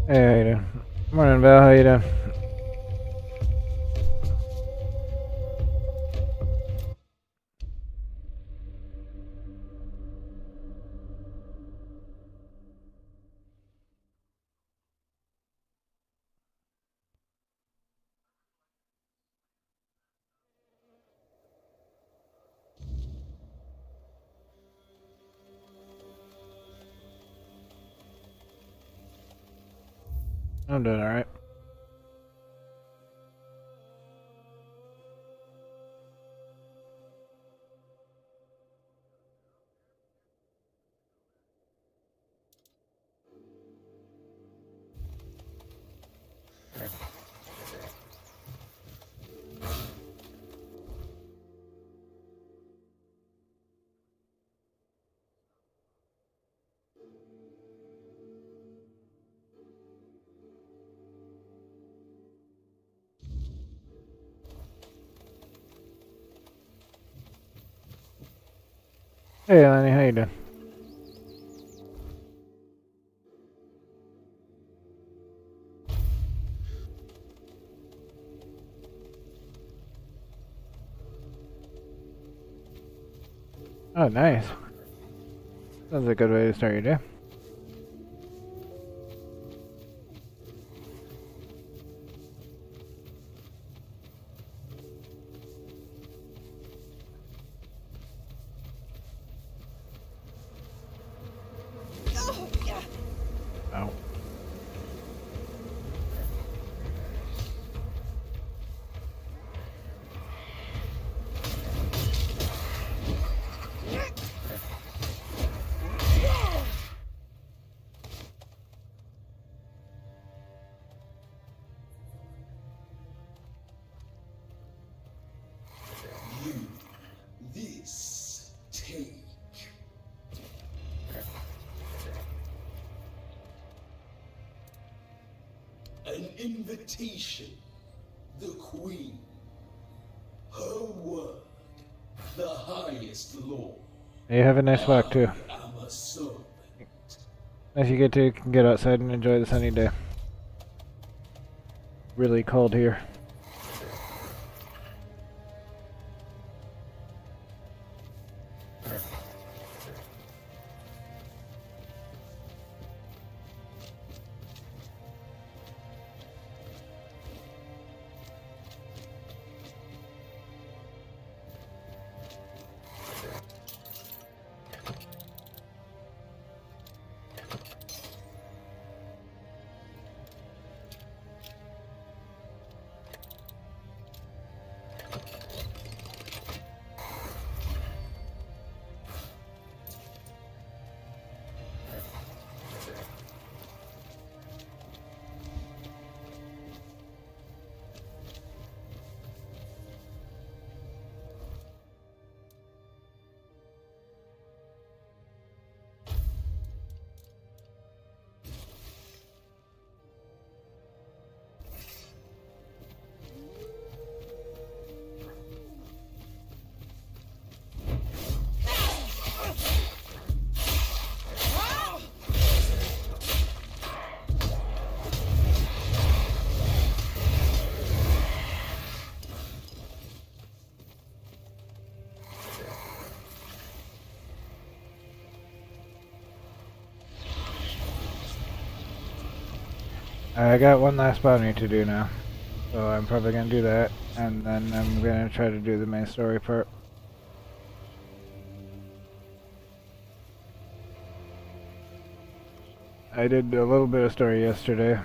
Hey, how you doing? Morning, Val. How you doing? I'm doing all right. Hey, Lenny. How you doing? Oh, nice. Sounds like a good way to start your day. Oh. This take. An invitation. The Queen. Her word. The highest law. You have a nice walk too. I am a servant. Nice you can get outside and enjoy the sunny day. Really cold here. I got one last bounty to do now, so I'm probably gonna do that, and then I'm gonna try to do the main story part. I did a little bit of story yesterday.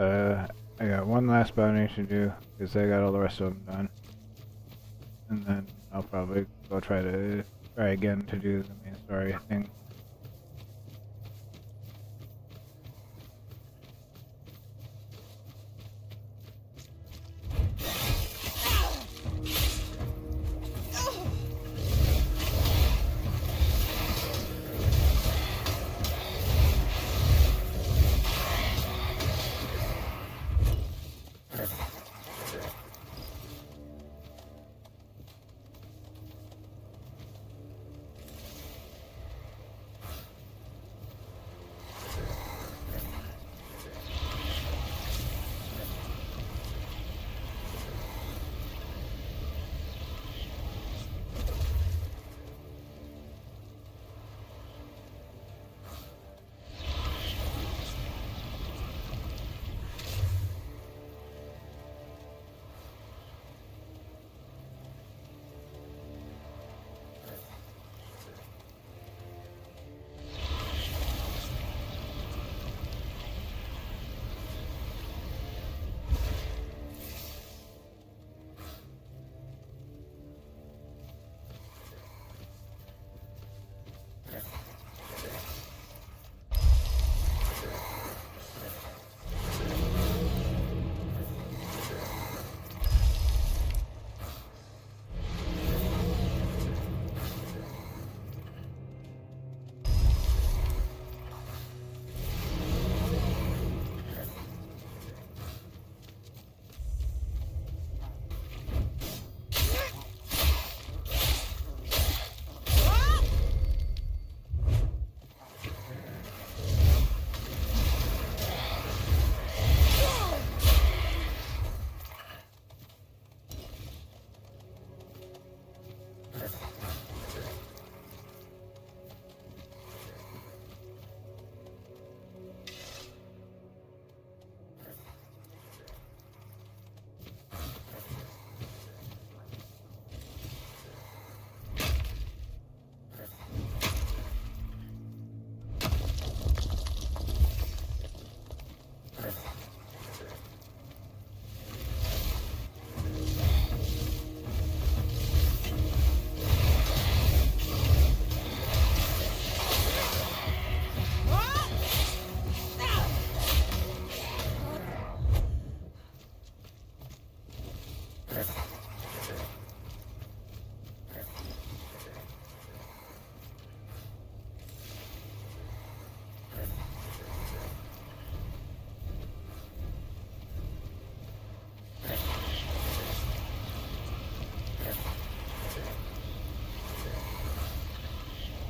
I got one last bounty to do because I got all the rest of them done, and then I'll probably go try again to do the main story thing.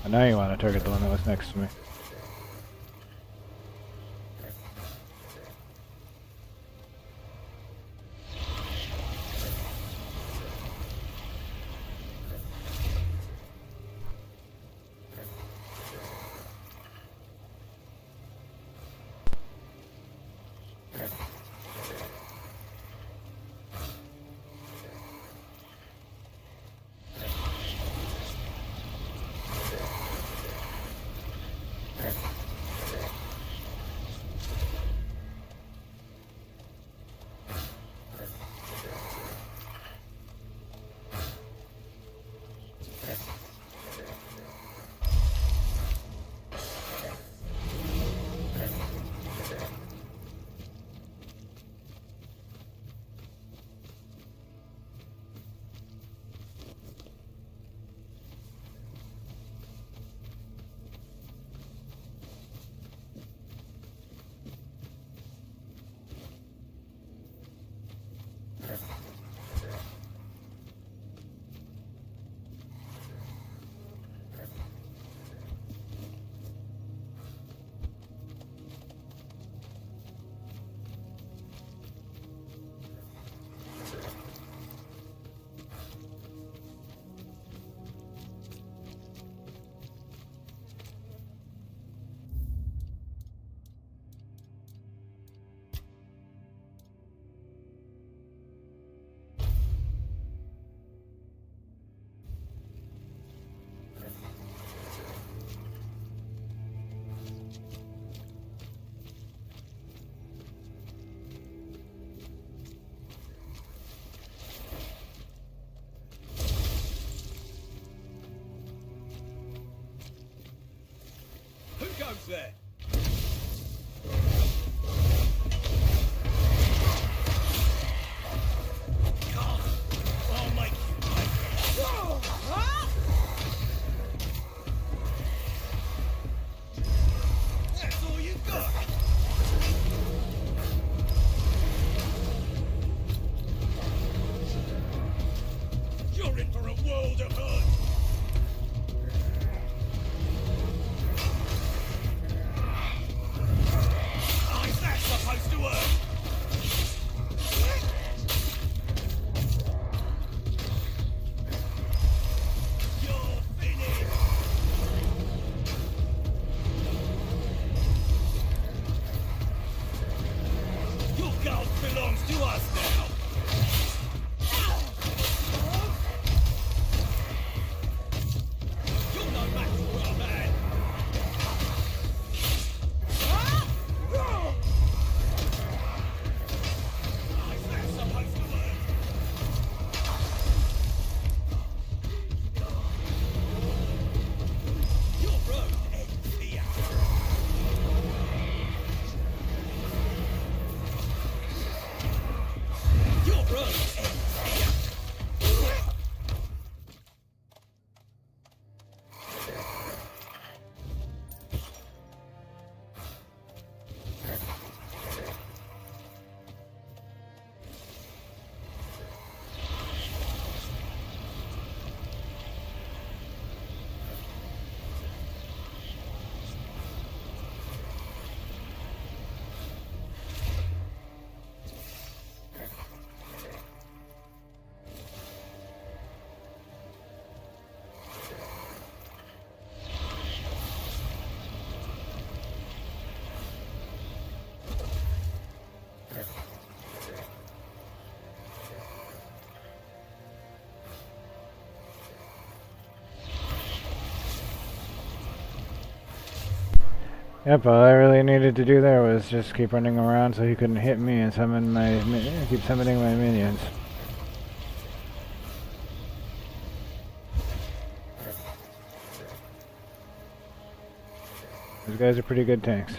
And now you want to target the one that was next to me. there. I'll make you pay. That's all you got. You're in for a world of hurt. How's that supposed to work? You're finished. Your gold belongs to us now. You're no match for our man. How's that supposed to work? Your road ends here. Your road ends here. Yep, all I really needed to do there was just keep running around so he couldn't hit me and summon my keep summoning my minions. These guys are pretty good tanks.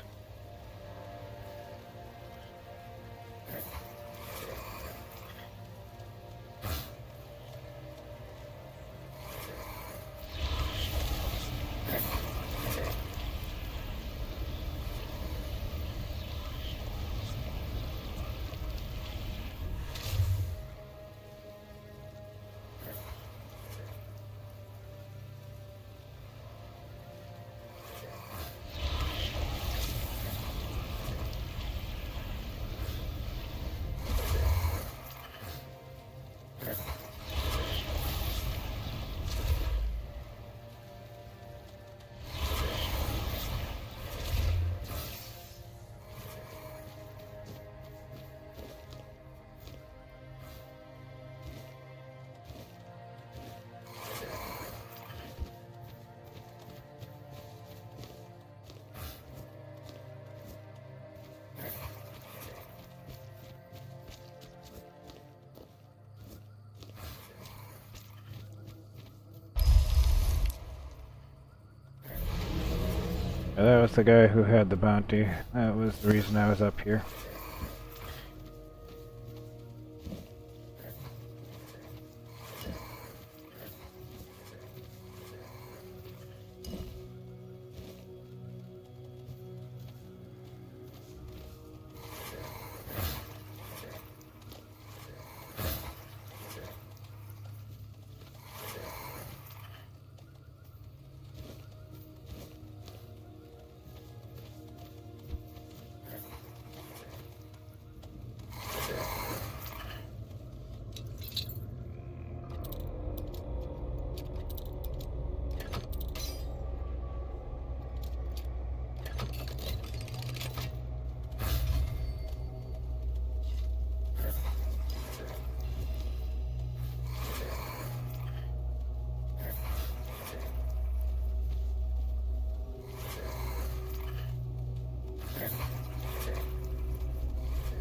Yeah, that was the guy who had the bounty. That was the reason I was up here.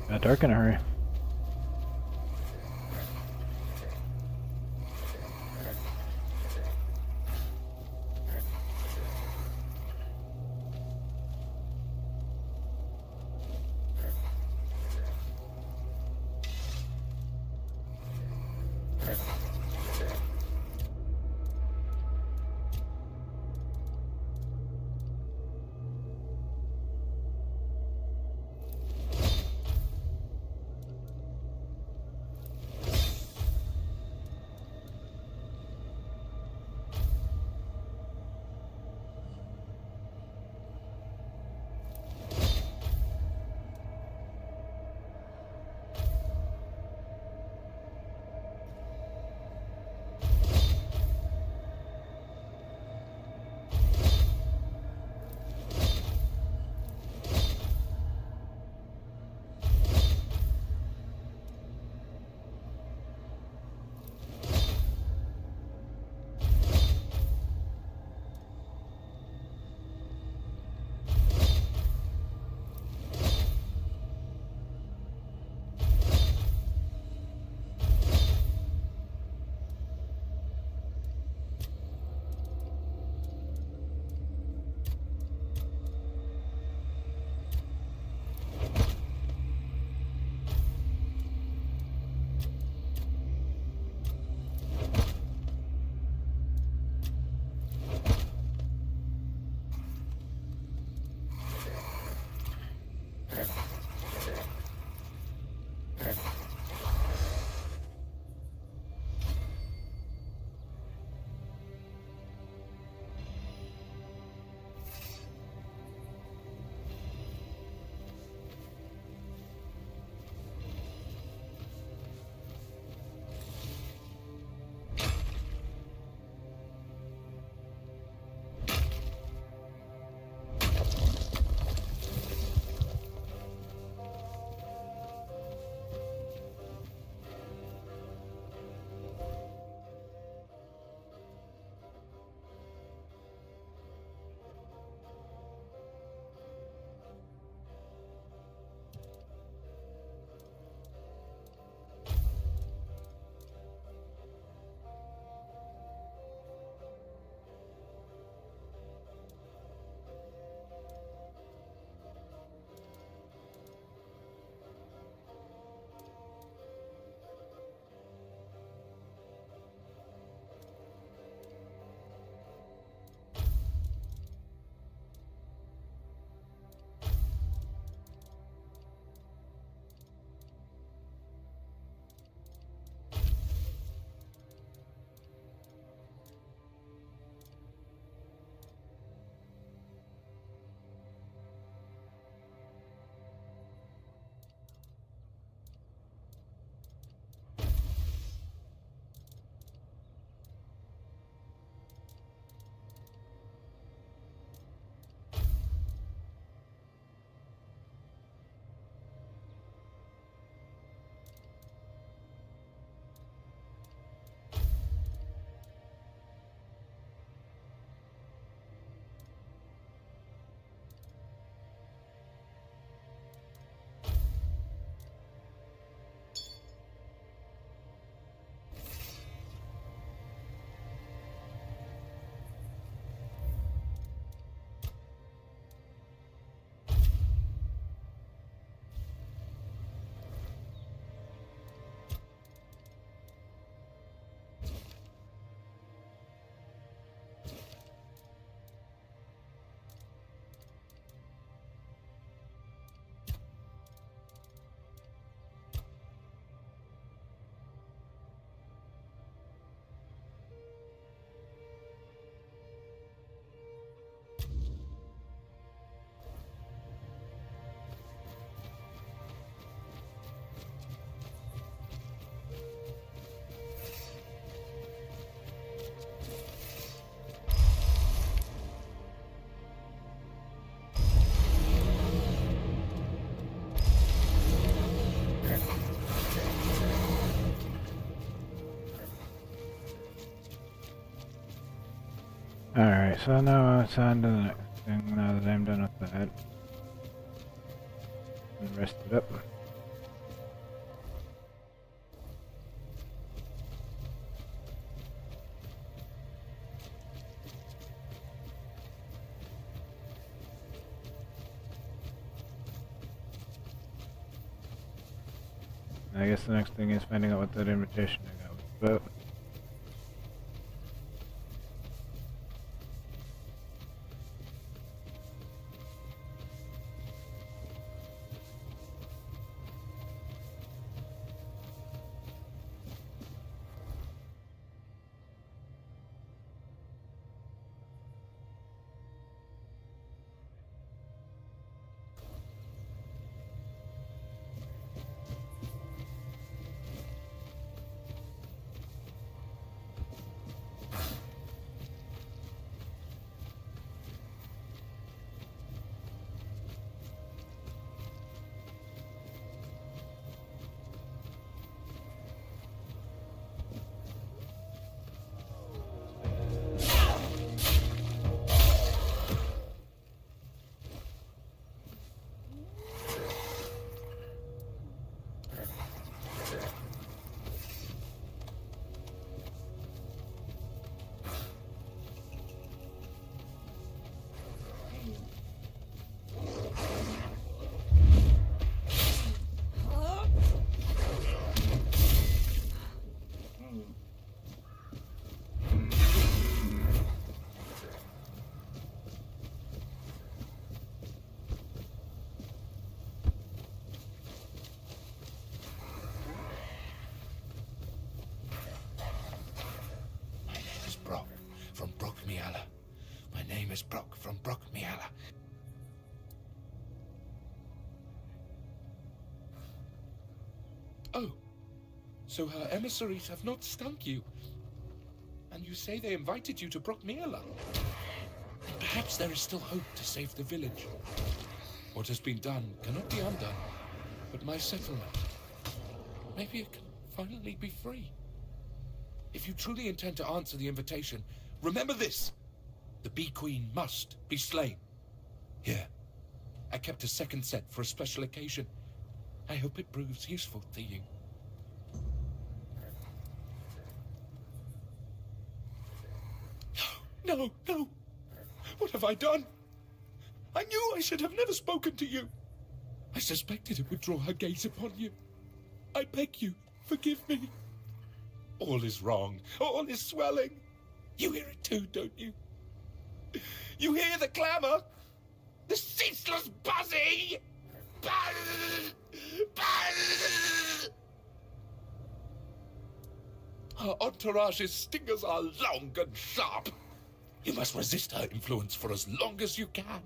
Got dark in a hurry. Alright, so now it's on to the next thing now that I'm done with that. And rest it up. I guess the next thing is finding out what that invitation I got was. about. My name is Brock from Brock Miala. Oh, so her emissaries have not stunk you. And you say they invited you to Brock Miala. Perhaps there is still hope to save the village. What has been done cannot be undone. But my settlement, maybe it can finally be free. If you truly intend to answer the invitation, remember this. The Bee Queen must be slain. Here, I kept a second set for a special occasion. I hope it proves useful to you. No, no. What have I done? I knew I should have never spoken to you. I suspected it would draw her gaze upon you. I beg you, forgive me. All is wrong. All is swelling. You hear it too, don't you? You hear the clamor? The ceaseless buzzing! Buzz! Buzz! Her entourage's stingers are long and sharp. You must resist her influence for as long as you can.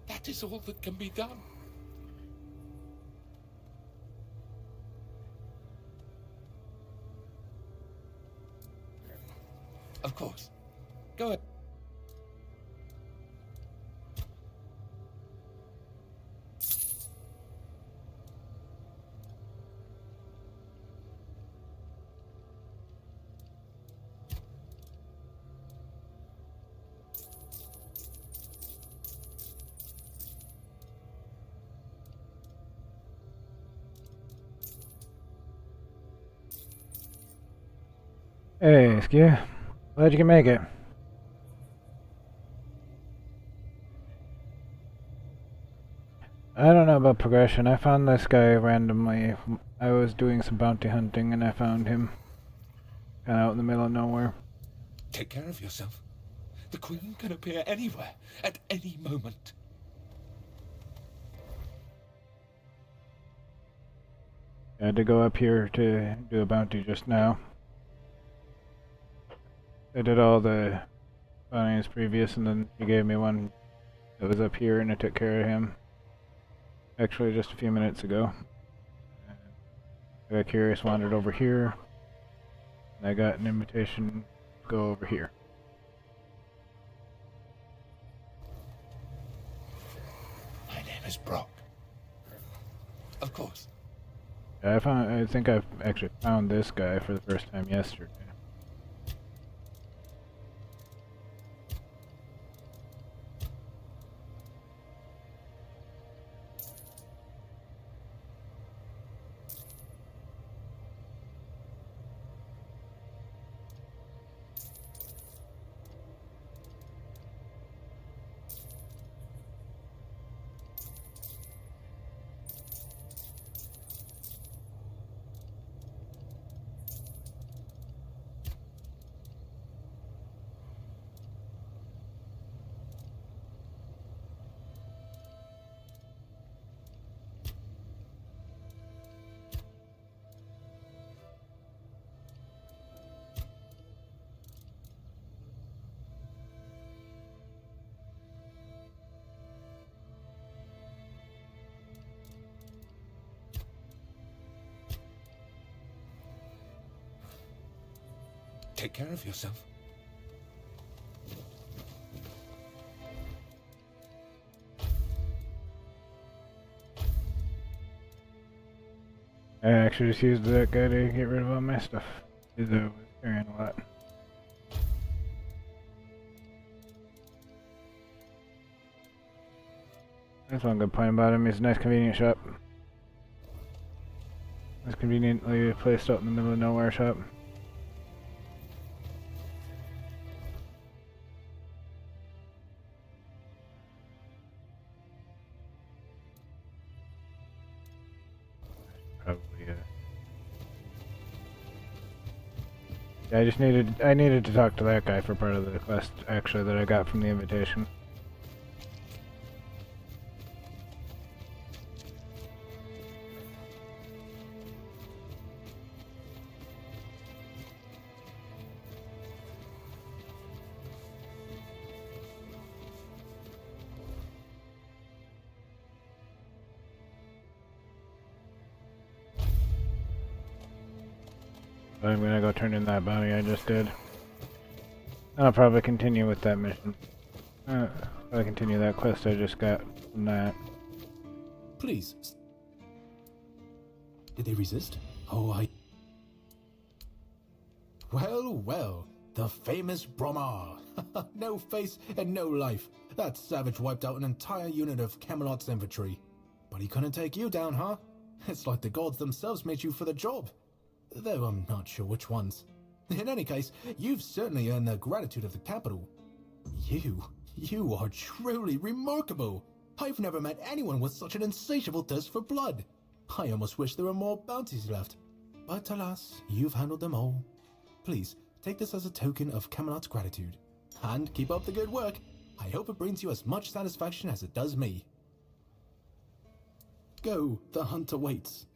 That is all that can be done. Of course. Go ahead. Hey, Skew. Glad you can make it. I don't know about progression. I found this guy randomly. I was doing some bounty hunting and I found him. Kind of out in the middle of nowhere. Take care of yourself. The Queen can appear anywhere, at any moment. I had to go up here to do a bounty just now. I did all the bounties previous and then he gave me one that was up here and I took care of him. Actually just a few minutes ago. I got curious, wandered over here. And I got an invitation to go over here. My name is Brock. Of course. I think I've actually found this guy for the first time yesterday. Take care of yourself. I actually just used that guy to get rid of all my stuff. Because I was carrying a lot. That's one good point about him. He's a nice convenient shop. It's conveniently placed out in the middle of nowhere shop. Probably, yeah, I needed to talk to that guy for part of the quest, actually, that I got from the invitation. I'm gonna go turn in that bounty I just did. I'll probably continue with that mission. I'll continue that quest I just got from that. Please. Did they resist? Oh, Well, well. The famous Bromar. No face and no life. That savage wiped out an entire unit of Camelot's infantry. But he couldn't take you down, huh? It's like the gods themselves made you for the job. Though I'm not sure which ones. In any case, you've certainly earned the gratitude of the capital. You are truly remarkable. I've never met anyone with such an insatiable thirst for blood. I almost wish there were more bounties left. But alas, you've handled them all. Please, take this as a token of Camelot's gratitude. And keep up the good work. I hope it brings you as much satisfaction as it does me. Go, the hunter waits.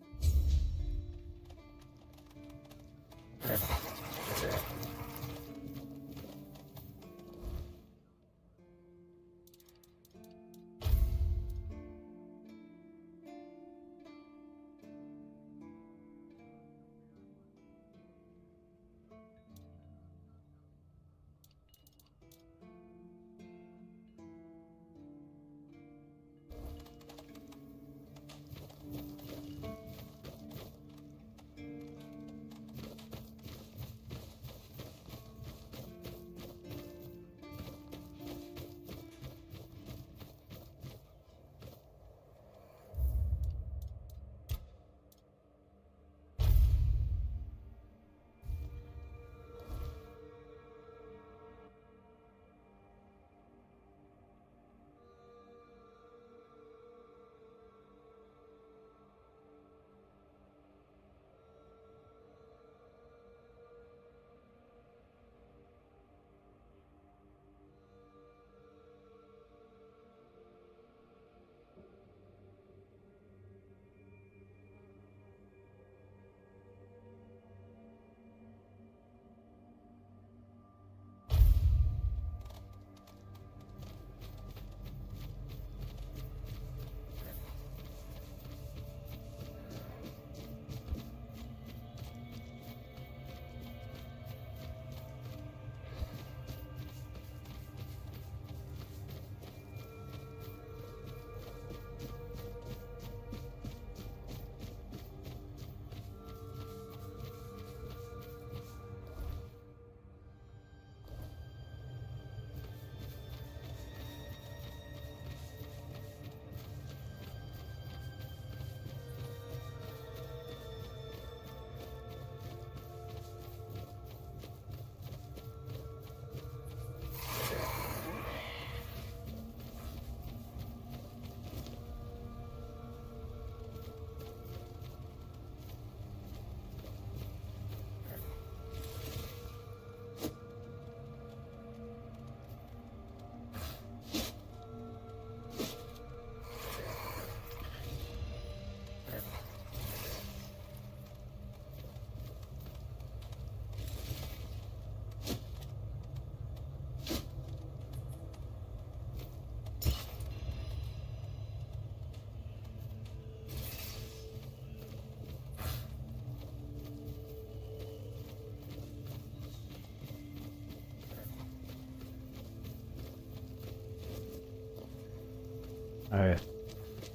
Alright.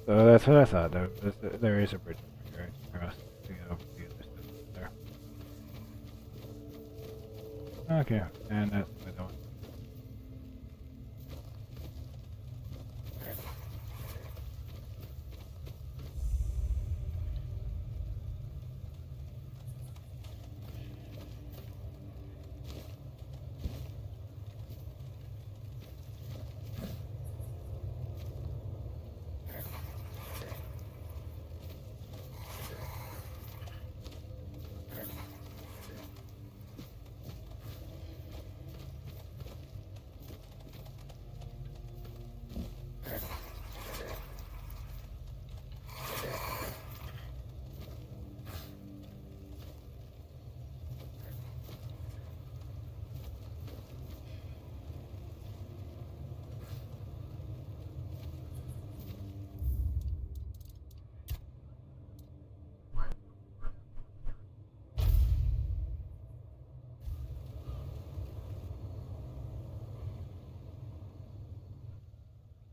So that's what I thought. There is a bridge right across to get over the other side there. Okay, and that's what I want.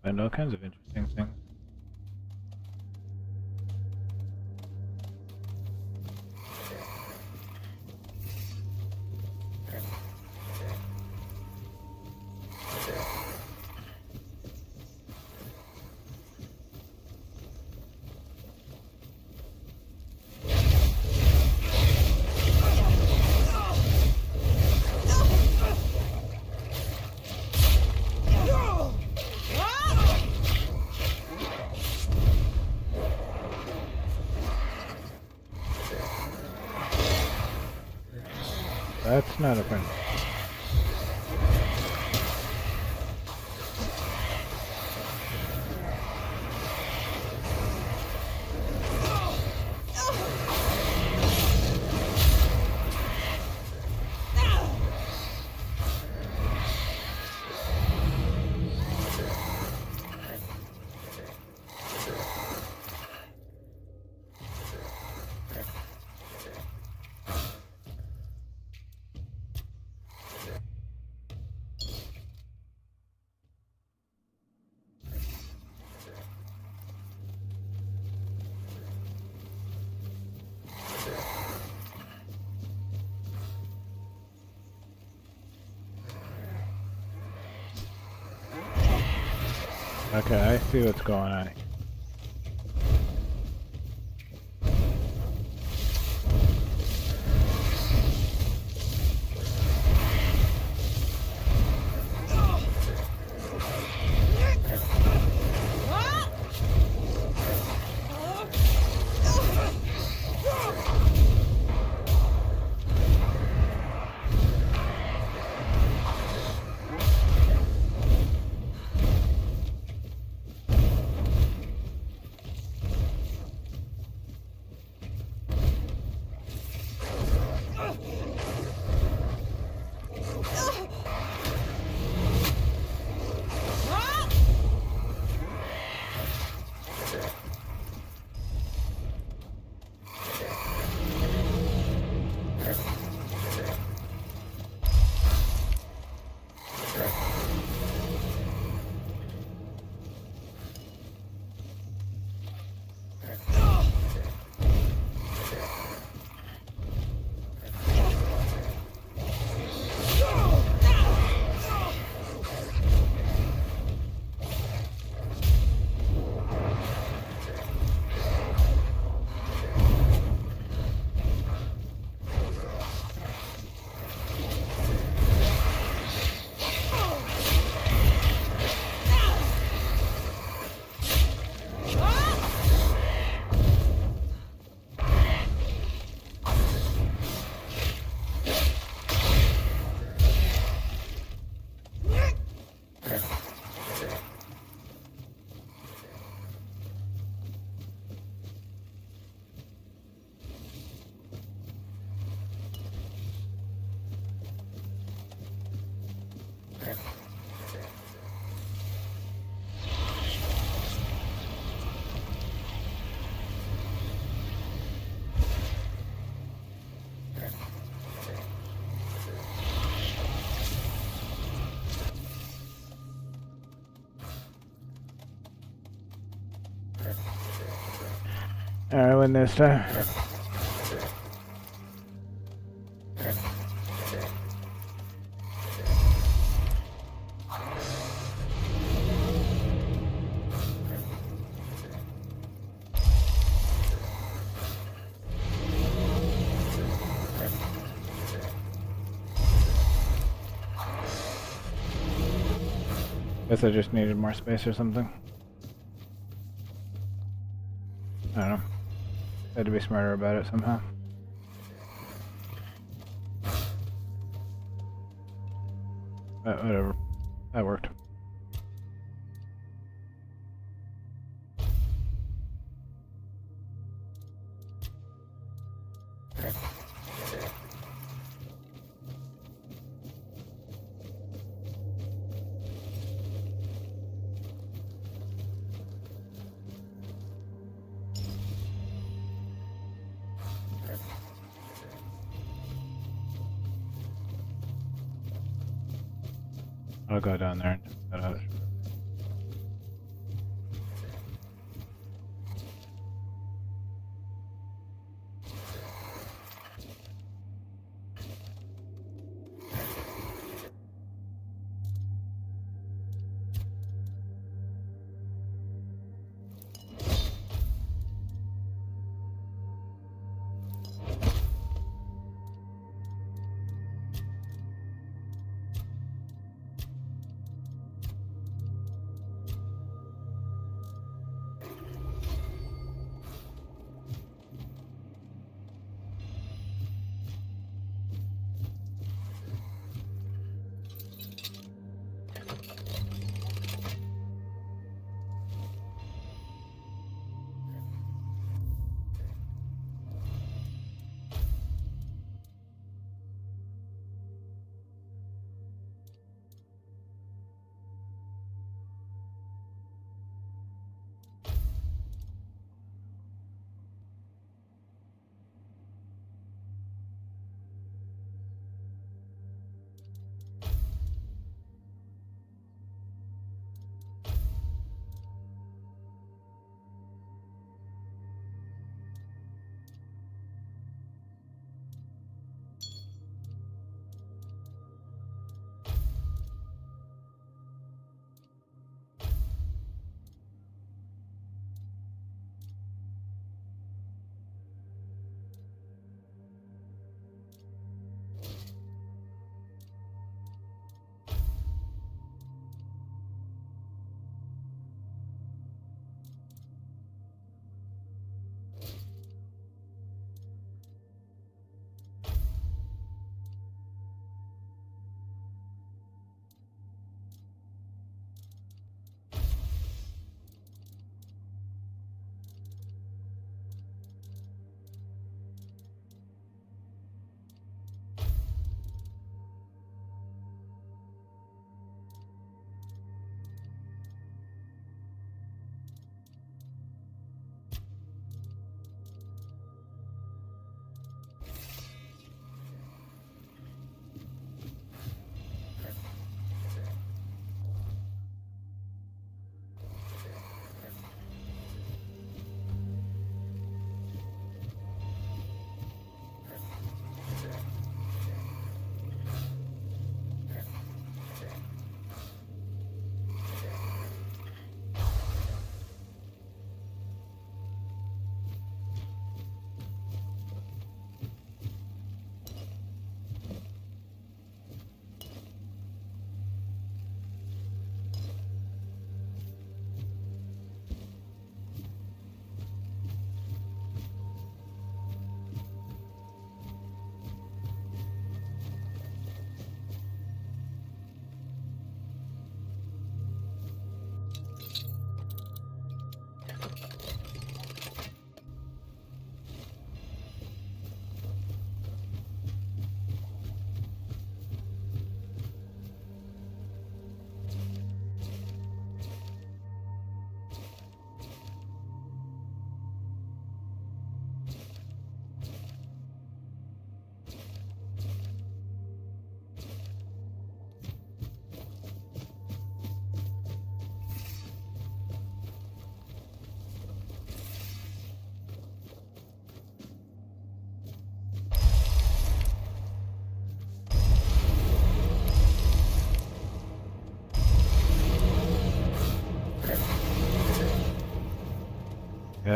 And all kinds of interesting things. That's not a friend. Okay, I see what's going on. I win this time. Guess I just needed more space or something. I don't know. Had to be smarter about it somehow. But whatever. That worked. I'll go down there and check that out.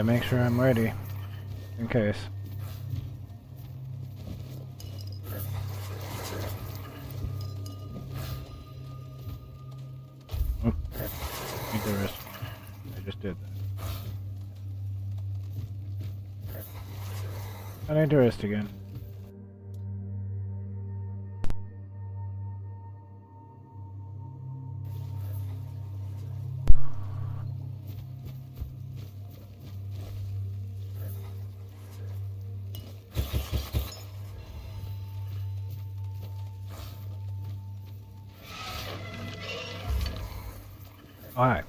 gotta make sure I'm ready. In case. Oh, need to rest. I just did that. I need to rest again. Alright.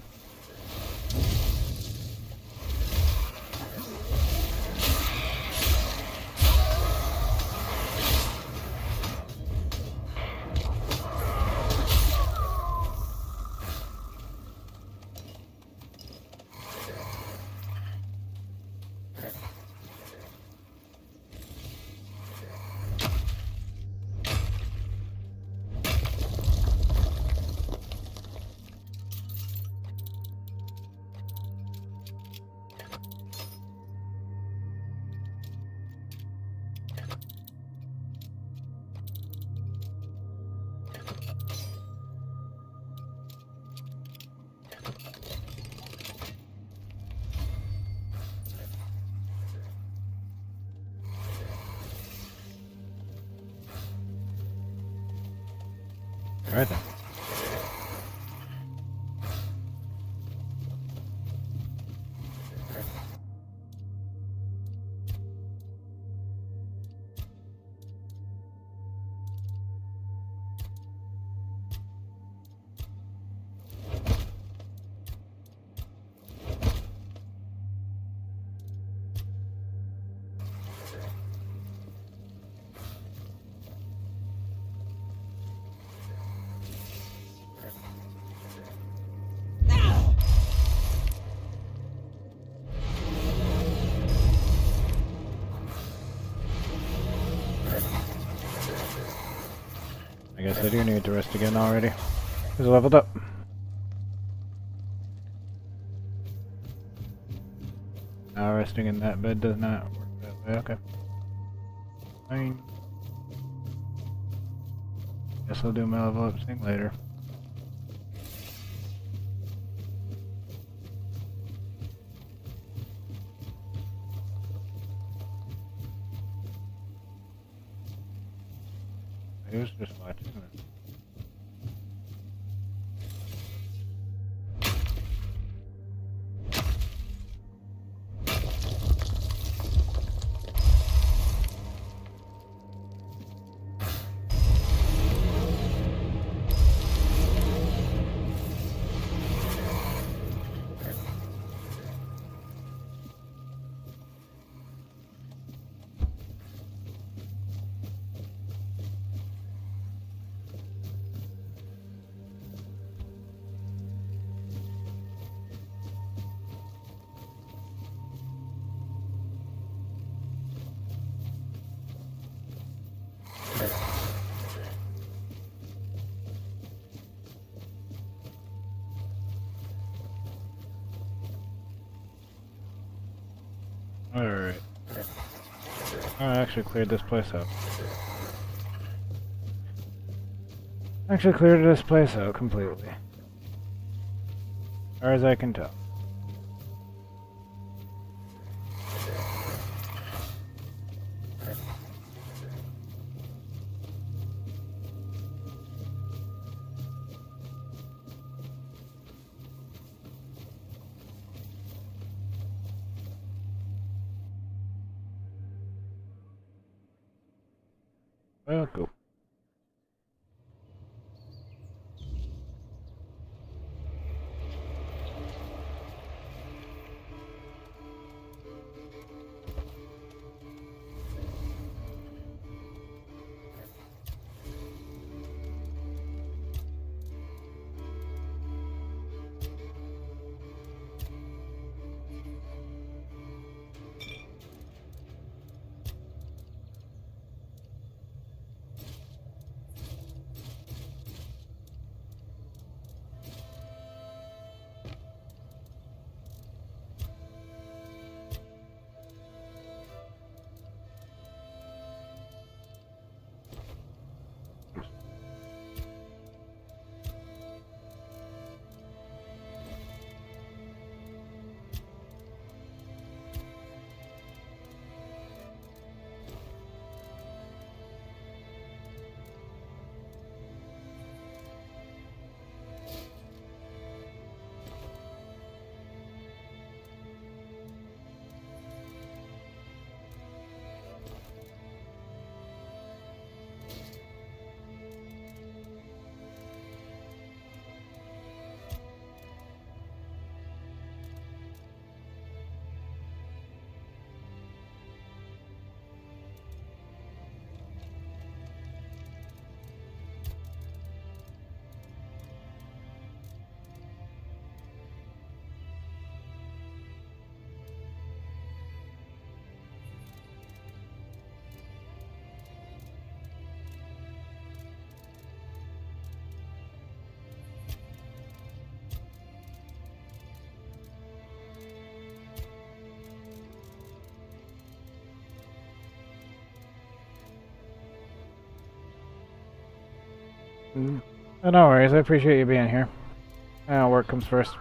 Alright then. I guess I do need to rest again already. He's leveled up. Now resting in that bed does not work that way. Okay. Fine. Guess I'll do my level up thing later. He was just watching it. Alright. I actually cleared this place out. Actually cleared this place out completely. As far as I can tell. Well, cool. Oh, no worries, I appreciate you being here. Work comes first.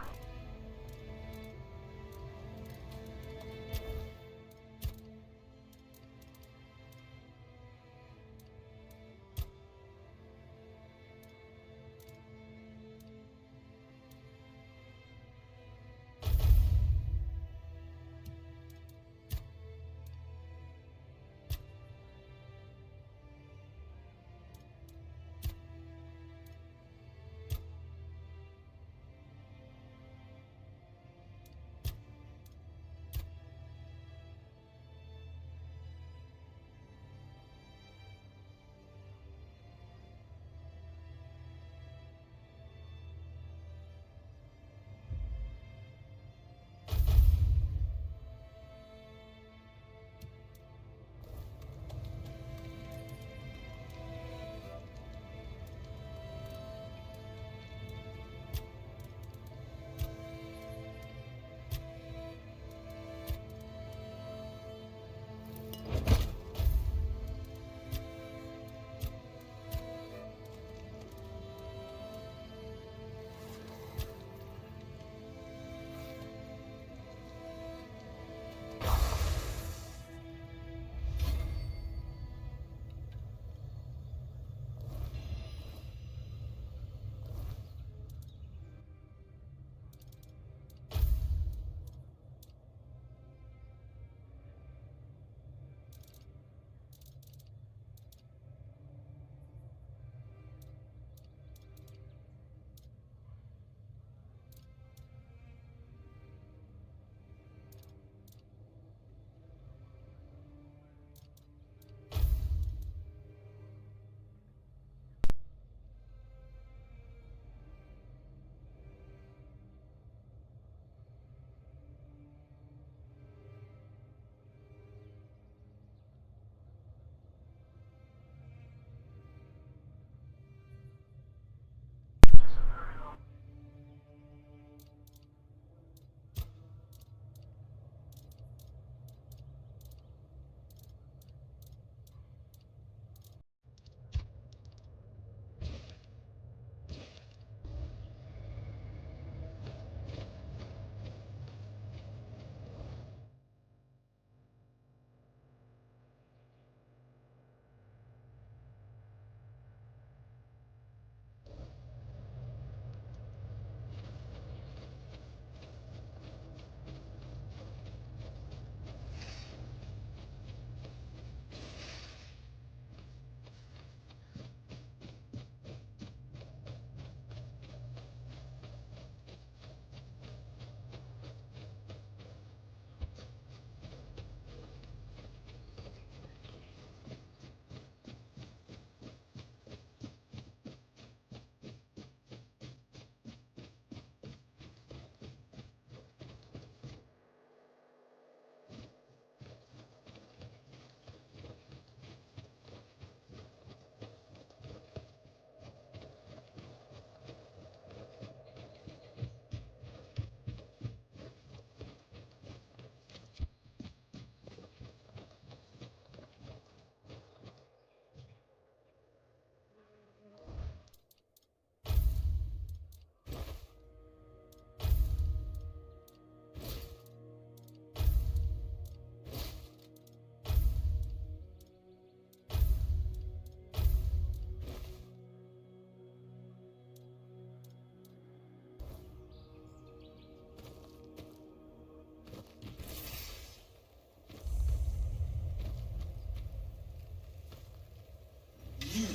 You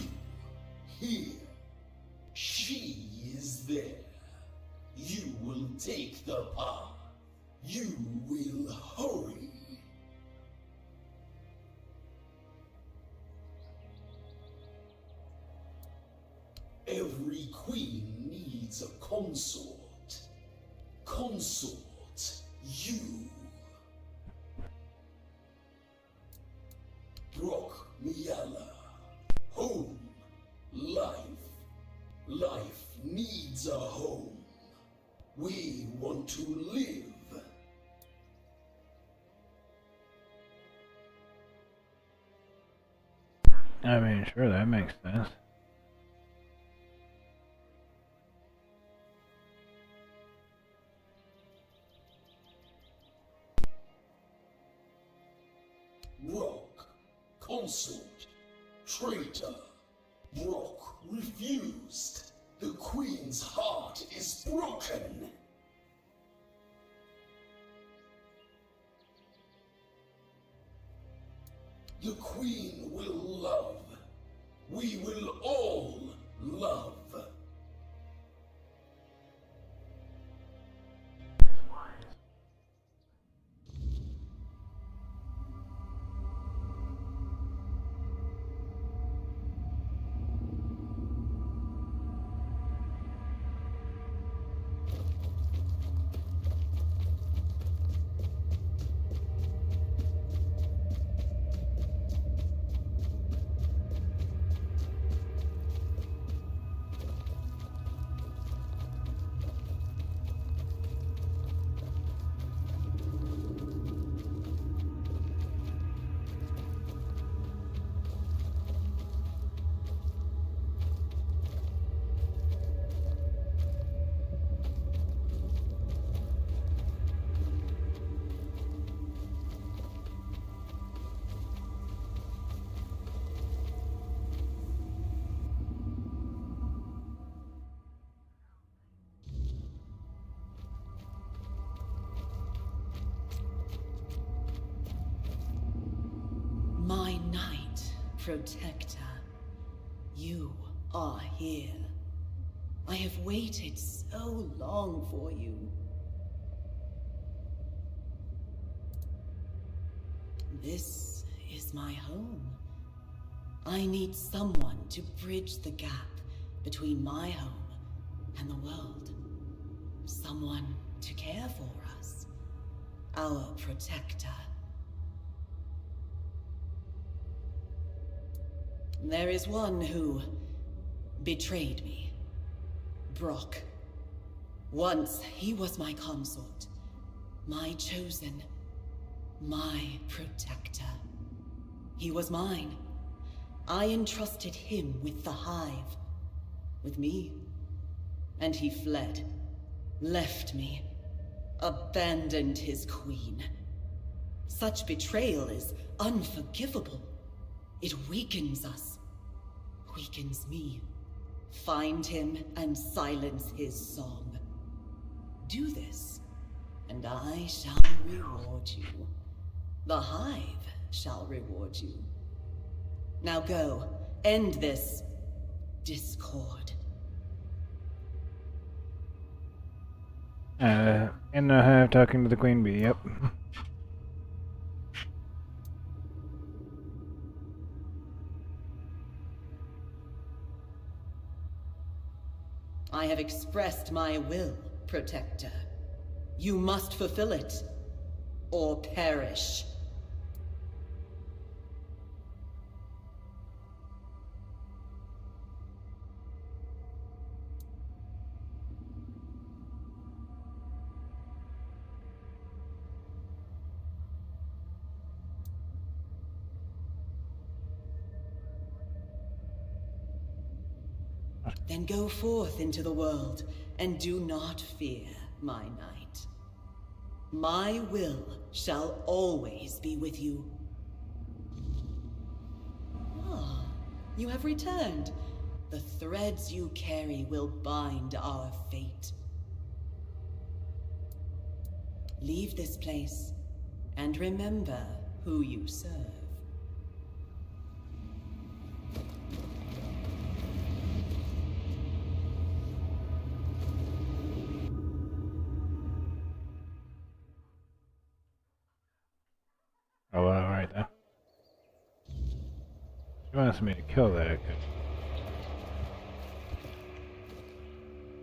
here. She is there. You will take the path. You will hurry. Every queen needs a consort. Consort, you. Brock Miala. Home. Life. Life needs a home. We want to live. I mean, sure, that makes sense. consort. Traitor. Brock refused. The Queen's heart is broken. The Queen will love. We will all love. My knight, protector, you are here. I have waited so long for you. This is my home. I need someone to bridge the gap between my home and the world. Someone to care for us. Our protector. There is one who betrayed me. Brock. Once he was my consort, my chosen, my protector. He was mine. I entrusted him with the hive, with me. And he fled, left me, abandoned his queen. Such betrayal is unforgivable. It weakens us, weakens me. Find him and silence his song. Do this, and I shall reward you. The hive shall reward you. Now go, end this discord. In the hive talking to the queen bee, yep. I have expressed my will, Protector. You must fulfill it, or perish. Then go forth into the world, and do not fear, my knight. My will shall always be with you. Ah, you have returned. The threads you carry will bind our fate. Leave this place, and remember who you serve. Oh, well, alright then. She wants me to kill that guy.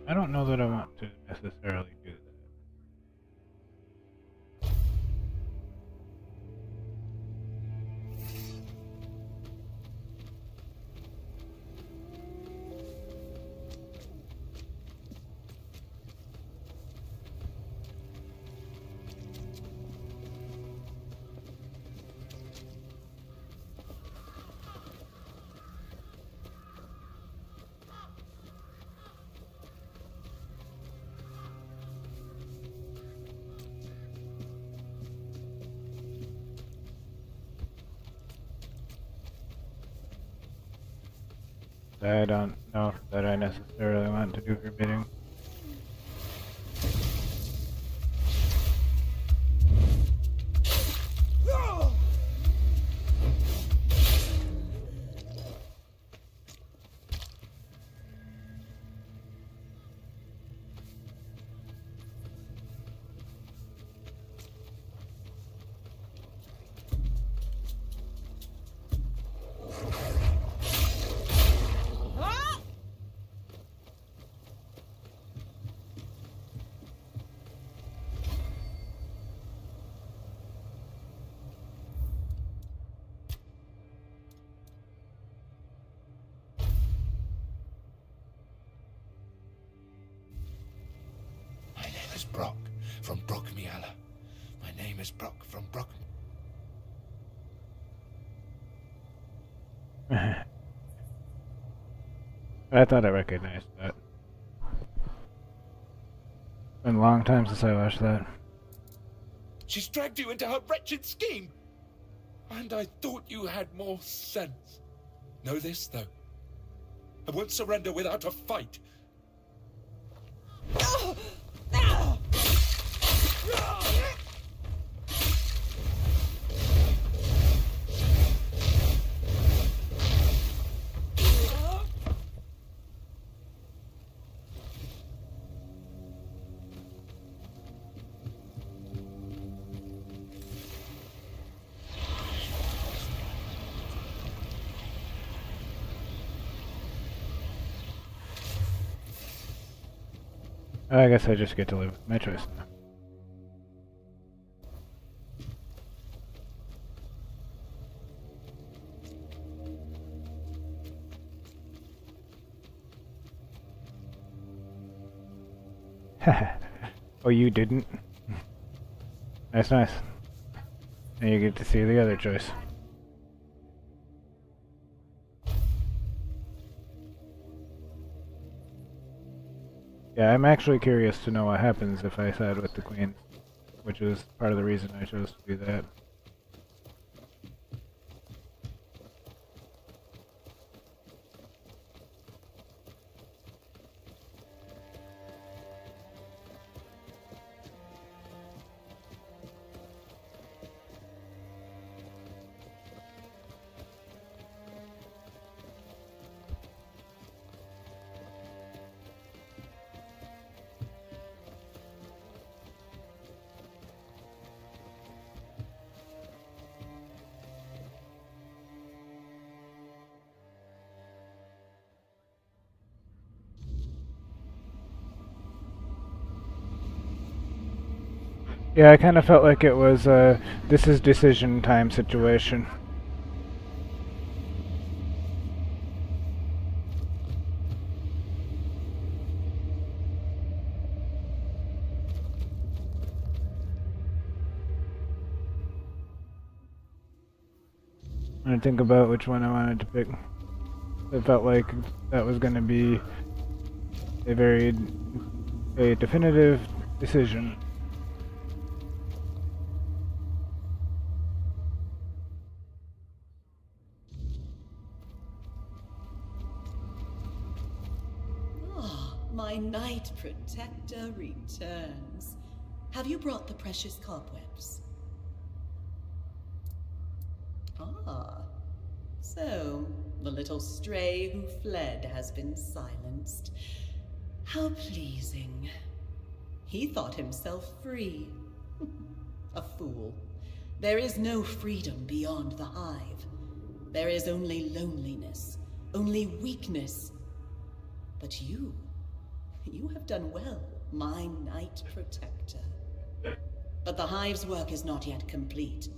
I don't know that I want to necessarily do that. I don't know that I necessarily want to do her bidding. My name is Brock from Brockmiala. My name is Brock from Brock. I thought I recognized that. Been a long time since I watched that. She's dragged you into her wretched scheme. And I thought you had more sense. Know this, though. I won't surrender without a fight. I guess I just get to live with my choice now. Oh, you didn't? That's nice. And you get to see the other choice. Yeah, I'm actually curious to know what happens if I side with the queen, which is part of the reason I chose to do that. Yeah, I kind of felt like it was this is decision time situation. I think about which one I wanted to pick. It felt like that was going to be a definitive decision. My Knight Protector returns. Have you brought the precious cobwebs? Ah, so the little stray who fled has been silenced. How pleasing. He thought himself free. A fool. There is no freedom beyond the hive. There is only loneliness, only weakness. But you have done well, my Knight Protector. But the hive's work is not yet complete.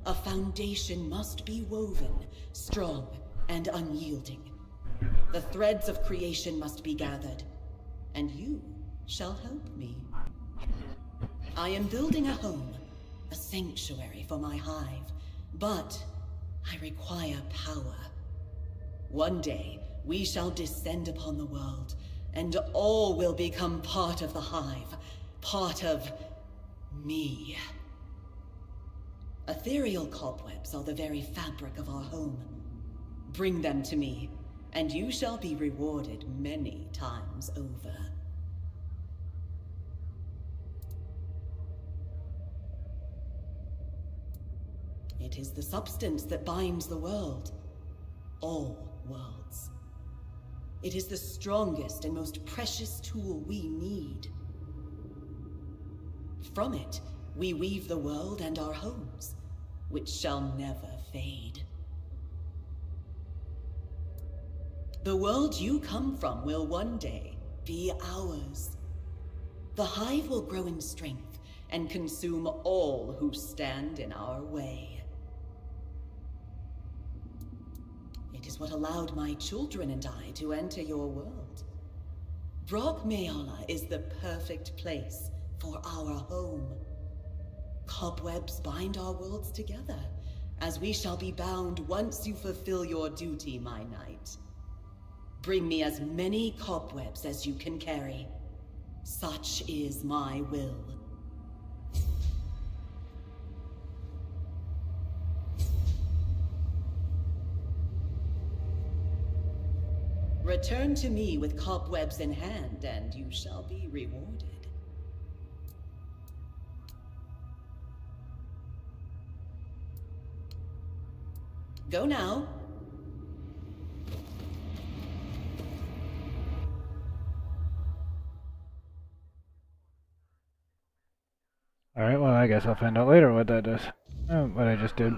A foundation must be woven, strong and unyielding. The threads of creation must be gathered, and you shall help me. I am building a home, a sanctuary for my hive, but I require power. One day, we shall descend upon the world, and all will become part of the hive, part of me. Ethereal cobwebs are the very fabric of our home. Bring them to me, and you shall be rewarded many times over. It is the substance that binds the world. All worlds. It is the strongest and most precious tool we need. From it, we weave the world and our homes, which shall never fade. The world you come from will one day be ours. The hive will grow in strength and consume all who stand in our way. It is what allowed my children and I to enter your world. Brock Mayala is the perfect place for our home. Cobwebs bind our worlds together, as we shall be bound once you fulfill your duty, my knight. Bring me as many cobwebs as you can carry. Such is my will. Return to me with cobwebs in hand, and you shall be rewarded. Go now. Alright, well, I guess I'll find out later what that does. What I just did.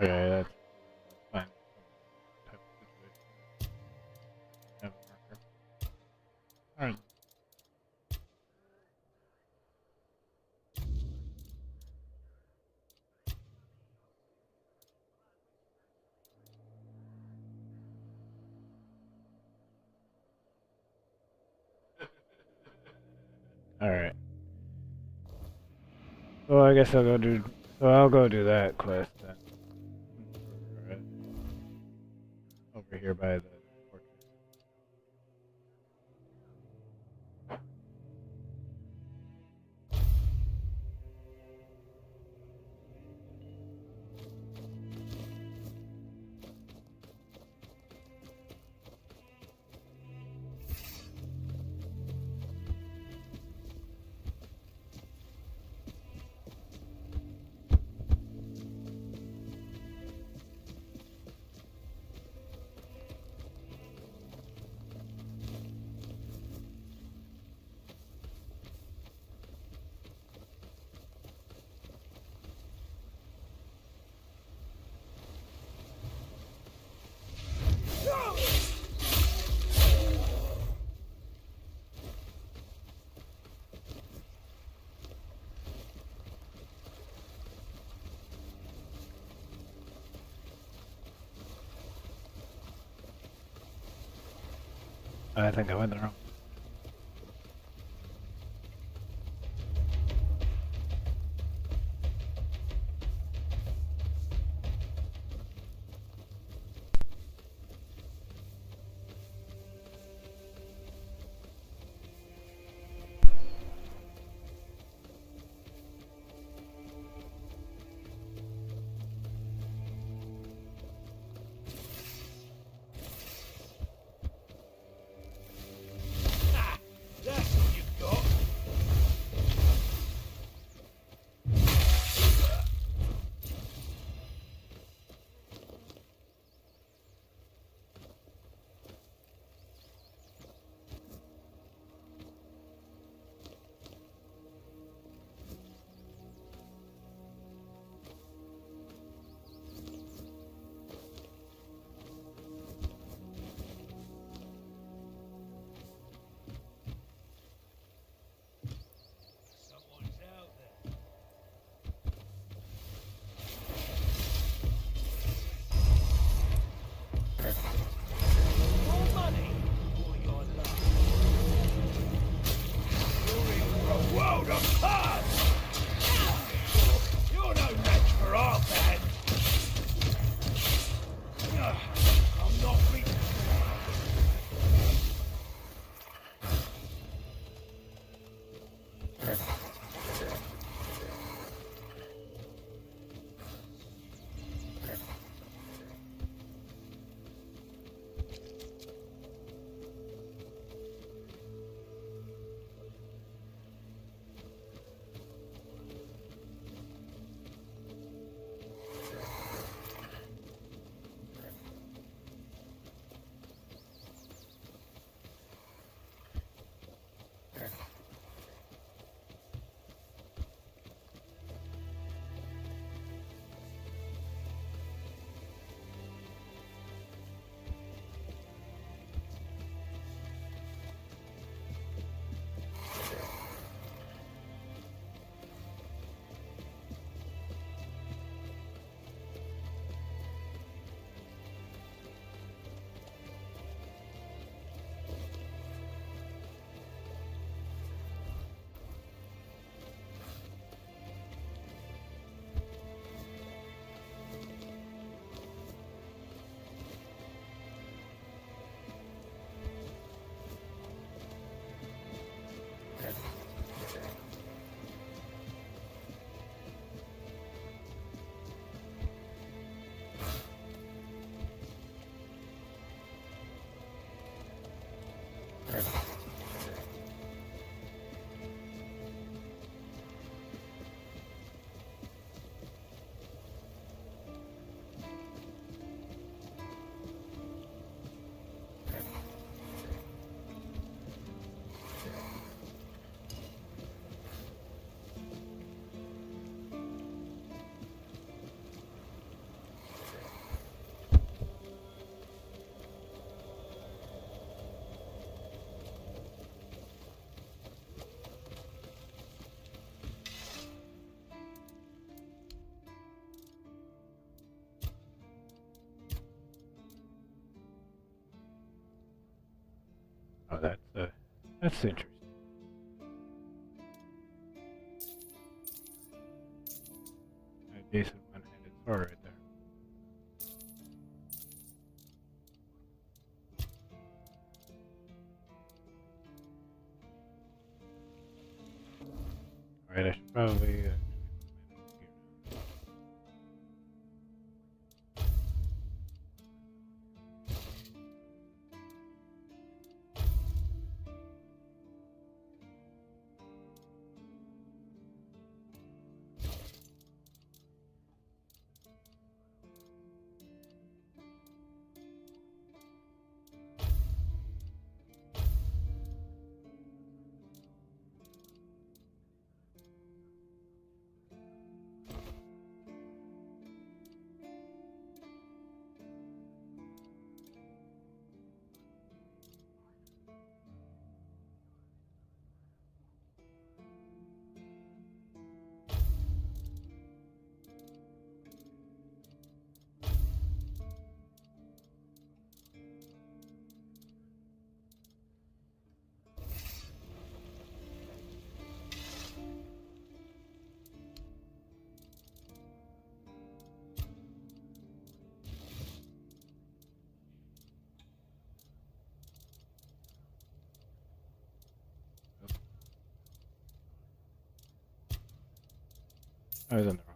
Okay, that's fine. Type of situation. Have a marker. Alright. Alright. Well, I guess I'll go do. So I'll go do that quest then. Over here by the fortress. I think I went the wrong. That's interesting. A decent one-handed sword right there. Alright, I should probably I was in the wrong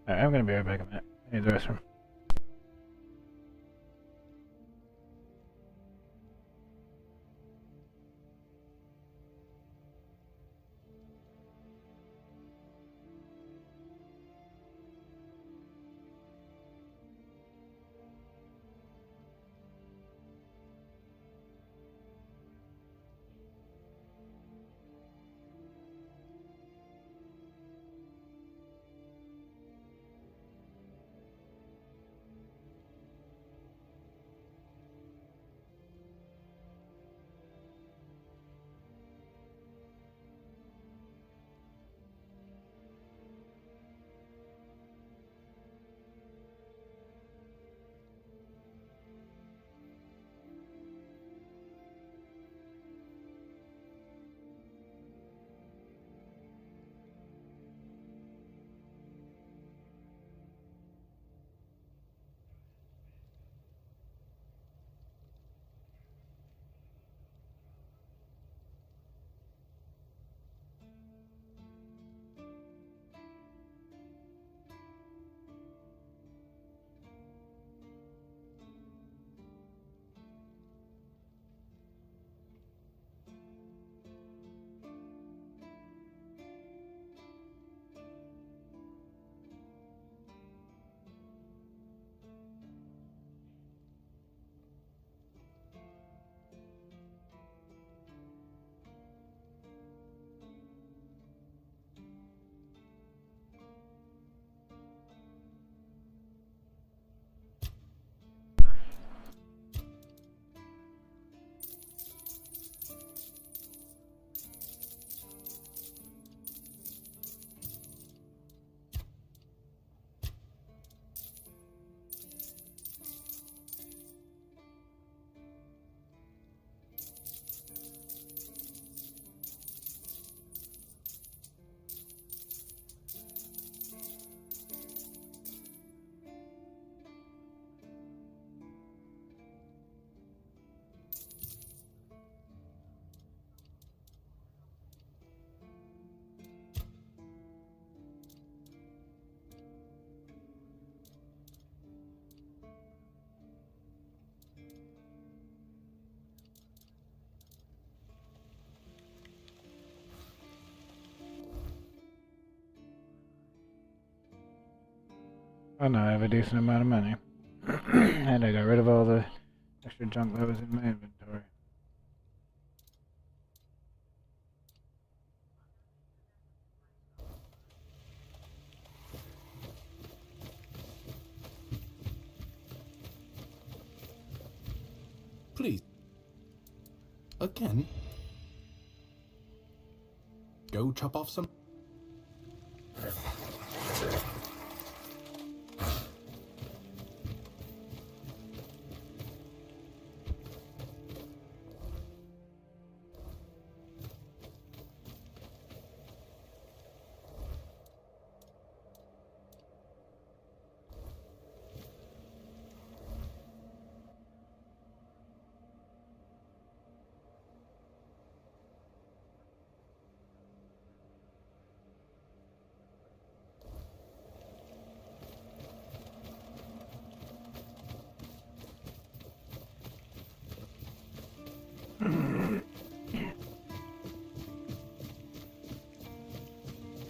Alright, I'm gonna be right back a minute. I need the restroom. Oh no, I have a decent amount of money. And I got rid of all the extra junk that was in my inventory. Please. Again? Go chop off some.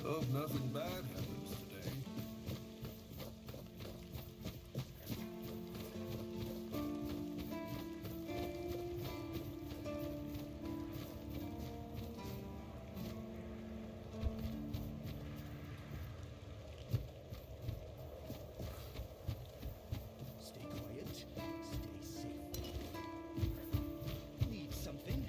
Hope nothing bad happens today. Stay quiet. Stay safe. Need something?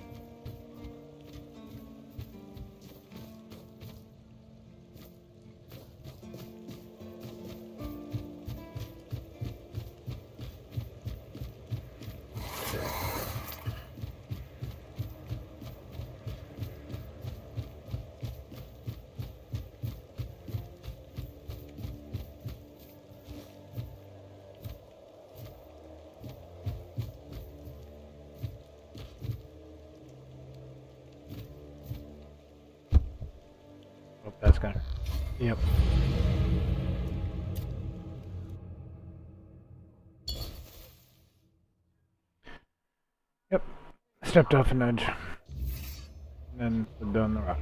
Hope that's gonna. Yep. Yep. Stepped off an edge. And then slid down the rock.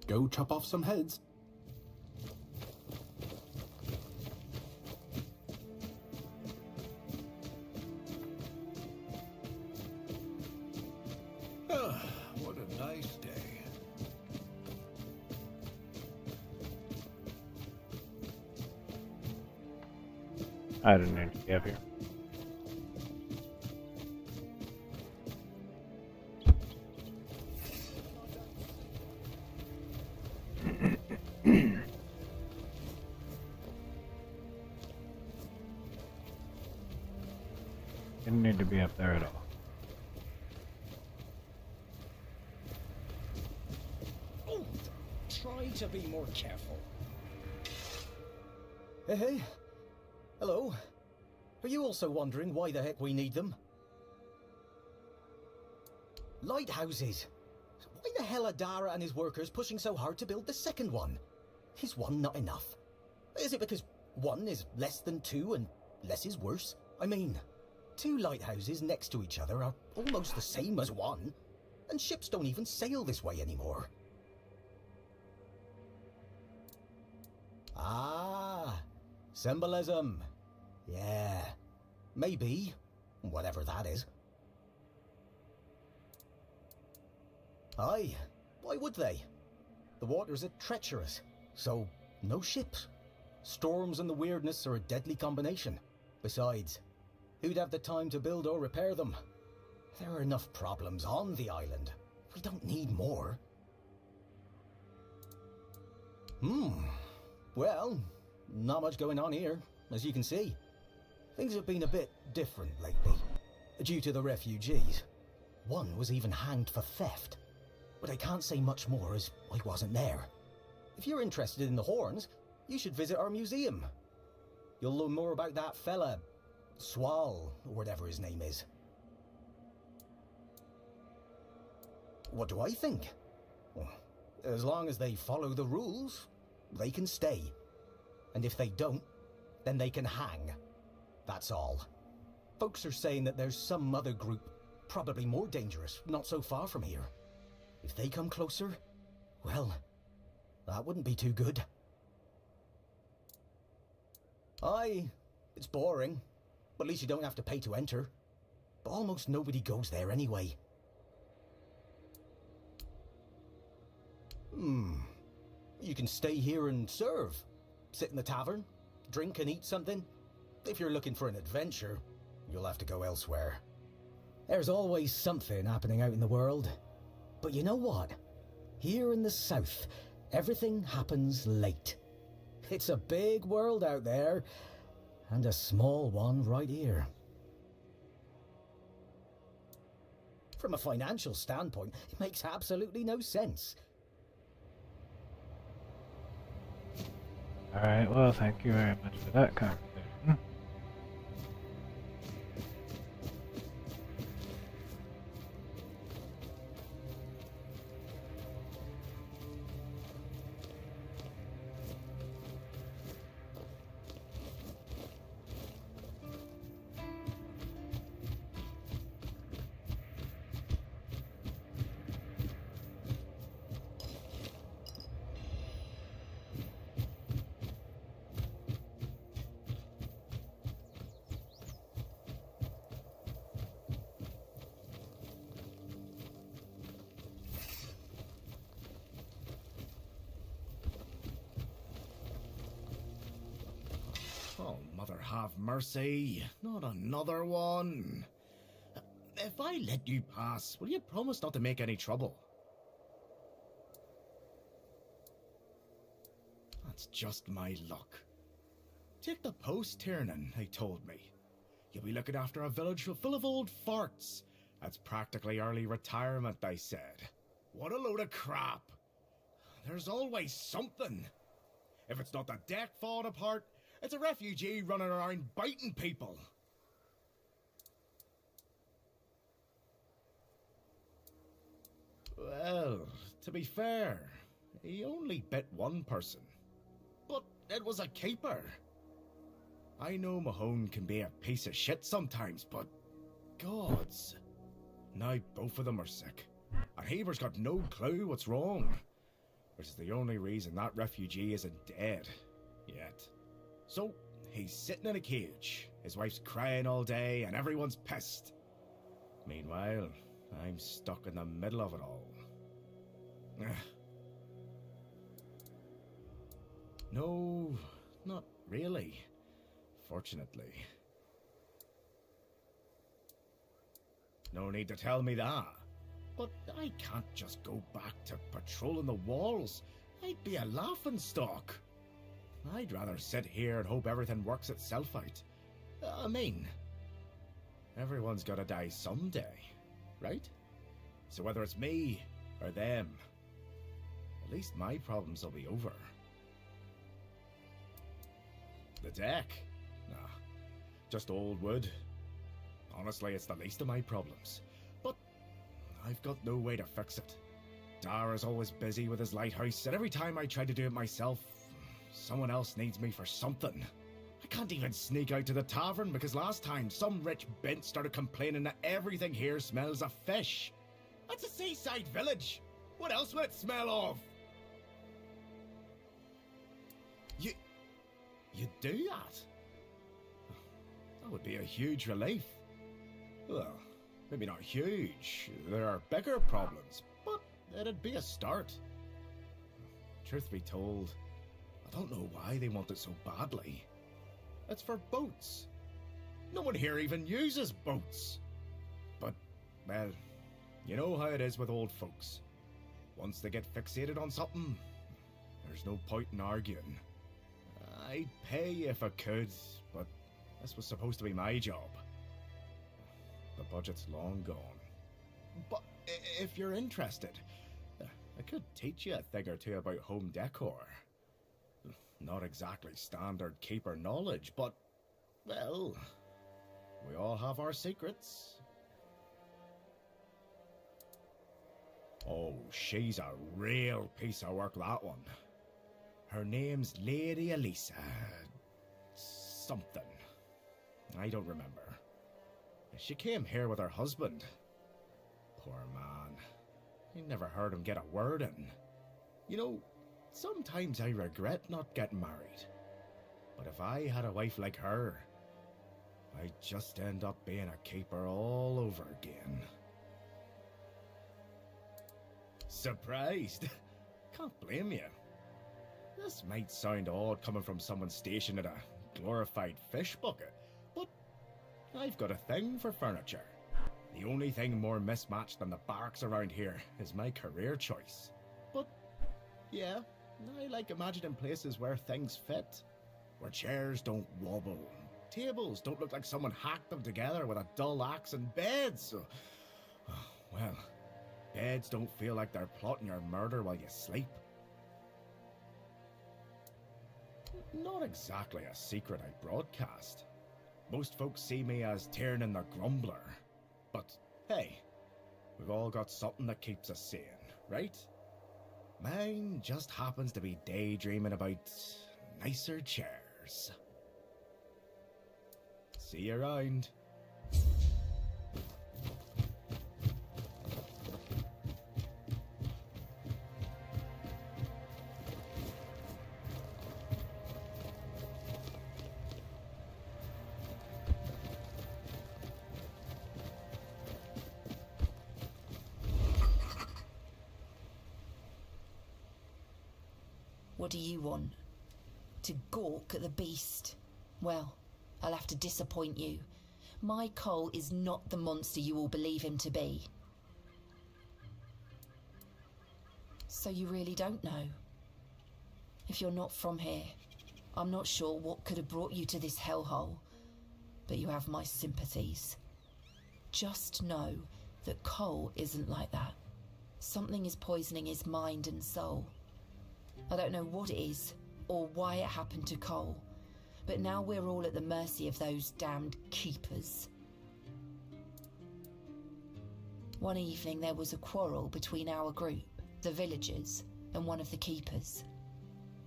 go chop off some heads. Ah, what a nice day. I didn't need to be up here. Didn't need to be up there at all. Oh, try to be more careful. Hey. Hello. Are you also wondering why the heck we need them? Lighthouses. Why the hell are Dara and his workers pushing so hard to build the second one? Is one not enough? Is it because one is less than two and less is worse? I mean, two lighthouses next to each other are almost the same as one, and ships don't even sail this way anymore. Ah, symbolism. Yeah, maybe, whatever that is. Aye, why would they? The waters are treacherous, so no ships. Storms and the weirdness are a deadly combination. Besides, who'd have the time to build or repair them? There are enough problems on the island. We don't need more. Well, not much going on here, as you can see. Things have been a bit different lately, due to the refugees. One was even hanged for theft. But I can't say much more as I wasn't there. If you're interested in the horns, you should visit our museum. You'll learn more about that fella, Swal, or whatever his name is. What do I think? Well, as long as they follow the rules, they can stay. And if they don't, then they can hang. That's all. Folks are saying that there's some other group, probably more dangerous, not so far from here. If they come closer, well, that wouldn't be too good. Aye, it's boring, but at least you don't have to pay to enter. But almost nobody goes there anyway. You can stay here and serve. Sit in the tavern, drink and eat something. If you're looking for an adventure, you'll have to go elsewhere. There's always something happening out in the world. But you know what? Here in the south, everything happens late. It's a big world out there, and a small one right here. From a financial standpoint, it makes absolutely no sense. Alright, well, thank you very much for that conversation. Oh, mother have mercy. Not another one. If I let you pass, will you promise not to make any trouble? That's just my luck. Take the post, Tiernan, they told me. You'll be looking after a village full of old farts. That's practically early retirement, they said. What a load of crap. There's always something. If it's not the deck falling apart, it's a refugee running around biting people. Well, to be fair, he only bit one person. But it was a keeper. I know Mahone can be a piece of shit sometimes, but gods. Now both of them are sick. And Haber's got no clue what's wrong. which is the only reason that refugee isn't dead yet. So, he's sitting in a cage, his wife's crying all day, and everyone's pissed. Meanwhile, I'm stuck in the middle of it all. No, not really, fortunately. No need to tell me that. But I can't just go back to patrolling the walls. I'd be a laughingstock. I'd rather sit here and hope everything works itself out. I mean, everyone's gotta die someday, right? So whether it's me or them, at least my problems will be over. The deck? Nah, just old wood. Honestly, it's the least of my problems. But I've got no way to fix it. Dara's always busy with his lighthouse, and every time I try to do it myself, someone else needs me for something. I can't even sneak out to the tavern because last time some rich bint started complaining that everything here smells of fish. That's a seaside village. What else would it smell of? You do that? That would be a huge relief. Well, maybe not huge. There are bigger problems, but it'd be a start. Truth be told, I don't know why they want it so badly. It's for boats. No one here even uses boats. But, well, you know how it is with old folks. Once they get fixated on something, there's no point in arguing. I'd pay if I could, but this was supposed to be my job. The budget's long gone. But if you're interested, I could teach you a thing or two about home decor. Not exactly standard keeper knowledge, but, well, we all have our secrets. Oh, she's a real piece of work, that one. Her name's Lady Elisa. Something. I don't remember. She came here with her husband. Poor man. I never heard him get a word in. You know, sometimes I regret not getting married. But if I had a wife like her, I'd just end up being a keeper all over again. Surprised? Can't blame you. This might sound odd coming from someone stationed at a glorified fish bucket, but I've got a thing for furniture. The only thing more mismatched than the barracks around here is my career choice. But, yeah, I like imagining places where things fit. Where chairs don't wobble, tables don't look like someone hacked them together with a dull axe, and beds, well, beds don't feel like they're plotting your murder while you sleep. Not exactly a secret I broadcast. Most folks see me as Tainted the Grumbler. But, hey, we've all got something that keeps us sane, right? Mine just happens to be daydreaming about nicer chairs. See you around. What do you want? To gawk at the beast? Well, I'll have to disappoint you. My Cole is not the monster you all believe him to be. So you really don't know? If you're not from here, I'm not sure what could have brought you to this hellhole, but you have my sympathies. Just know that Cole isn't like that. Something is poisoning his mind and soul. I don't know what it is, or why it happened to Cole, but now we're all at the mercy of those damned keepers. One evening there was a quarrel between our group, the villagers, and one of the keepers.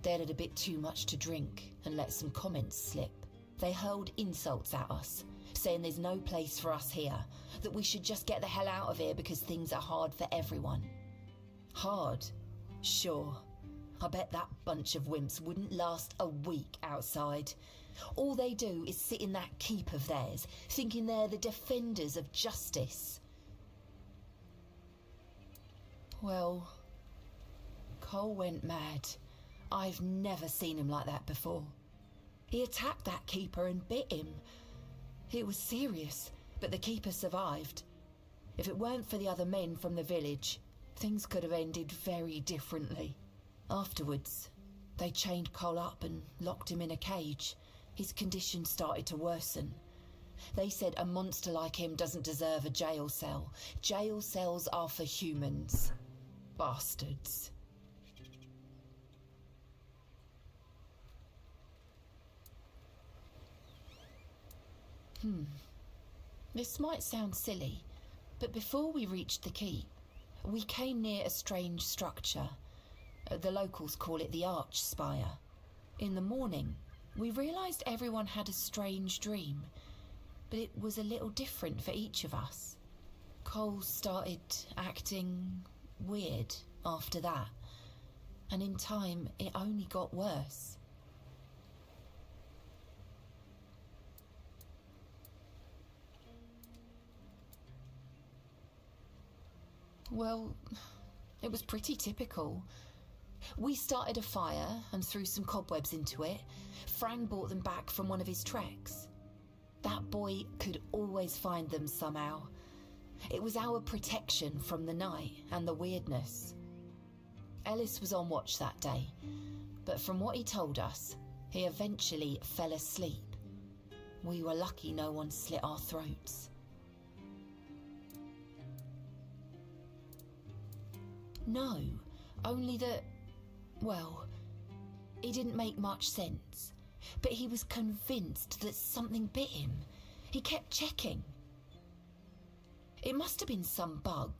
They'd had a bit too much to drink and let some comments slip. They hurled insults at us, saying there's no place for us here, that we should just get the hell out of here because things are hard for everyone. Hard, sure. I bet that bunch of wimps wouldn't last a week outside. All they do is sit in that keep of theirs, thinking they're the defenders of justice. Well, Cole went mad. I've never seen him like that before. He attacked that keeper and bit him. It was serious, but the keeper survived. If it weren't for the other men from the village, things could have ended very differently. Afterwards, they chained Cole up and locked him in a cage. His condition started to worsen. They said a monster like him doesn't deserve a jail cell. Jail cells are for humans. Bastards. This might sound silly, but before we reached the keep, we came near a strange structure. The locals call it the Arch Spire. In the morning, we realised everyone had a strange dream, but it was a little different for each of us. Cole started acting weird after that, and in time it only got worse. Well, it was pretty typical. We started a fire and threw some cobwebs into it. Fran brought them back from one of his treks. That boy could always find them somehow. It was our protection from the night and the weirdness. Ellis was on watch that day, but from what he told us, he eventually fell asleep. We were lucky no one slit our throats. No, only that, well, it didn't make much sense, but he was convinced that something bit him. He kept checking. It must have been some bug.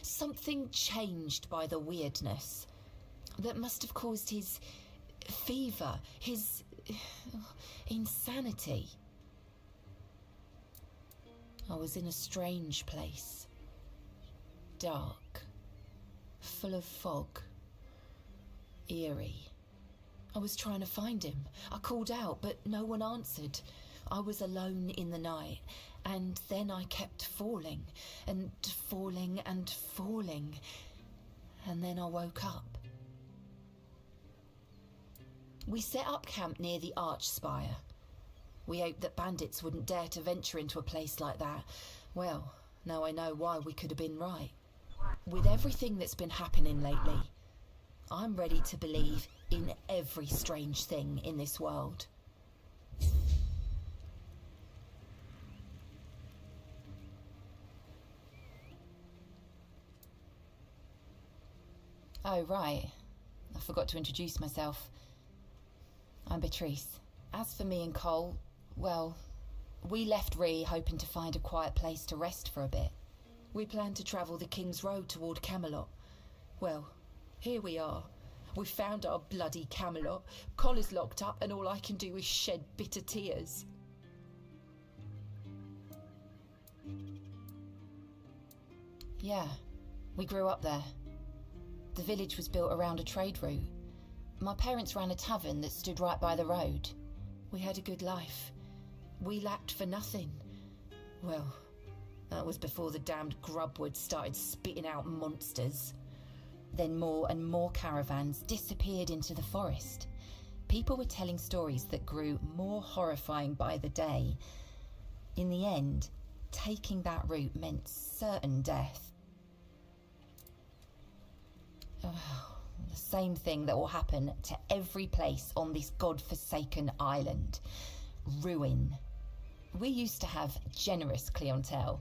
Something changed by the weirdness. That must have caused his fever, his insanity. I was in a strange place. Dark. Full of fog. Eerie. I was trying to find him. I called out, but no one answered. I was alone in the night, and then I kept falling, and falling, and falling. And then I woke up. We set up camp near the Arch Spire. We hoped that bandits wouldn't dare to venture into a place like that. Well, now I know why we could have been right. With everything that's been happening lately, I'm ready to believe in every strange thing in this world. Oh, right. I forgot to introduce myself. I'm Beatrice. As for me and Cole, well, we left Ree hoping to find a quiet place to rest for a bit. We planned to travel the King's Road toward Camelot. Well, here we are. We found our bloody Camelot. Collar's locked up and all I can do is shed bitter tears. Yeah, we grew up there. The village was built around a trade route. My parents ran a tavern that stood right by the road. We had a good life. We lacked for nothing. Well, that was before the damned grubwood started spitting out monsters. Then more and more caravans disappeared into the forest. People were telling stories that grew more horrifying by the day. In the end, taking that route meant certain death. The same thing that will happen to every place on this godforsaken island. Ruin. We used to have generous clientele.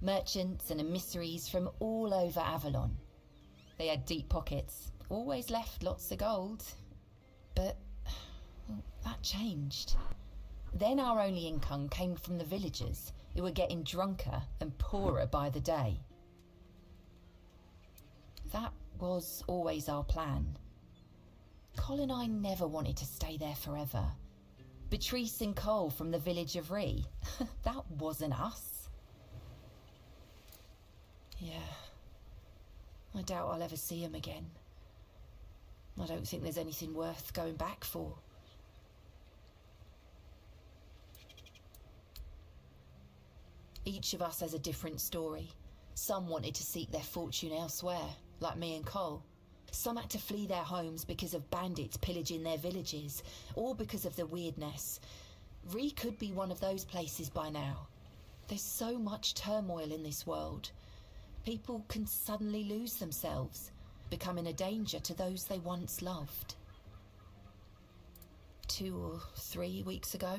Merchants and emissaries from all over Avalon. They had deep pockets, always left lots of gold. But that changed. Then our only income came from the villagers, who were getting drunker and poorer by the day. That was always our plan. Cole and I never wanted to stay there forever. Beatrice and Cole from the village of Ree, that wasn't us. Yeah, I doubt I'll ever see him again. I don't think there's anything worth going back for. Each of us has a different story. Some wanted to seek their fortune elsewhere, like me and Cole. Some had to flee their homes because of bandits pillaging their villages, or because of the weirdness. Ree could be one of those places by now. There's so much turmoil in this world. People can suddenly lose themselves, becoming a danger to those they once loved. 2 or 3 weeks ago,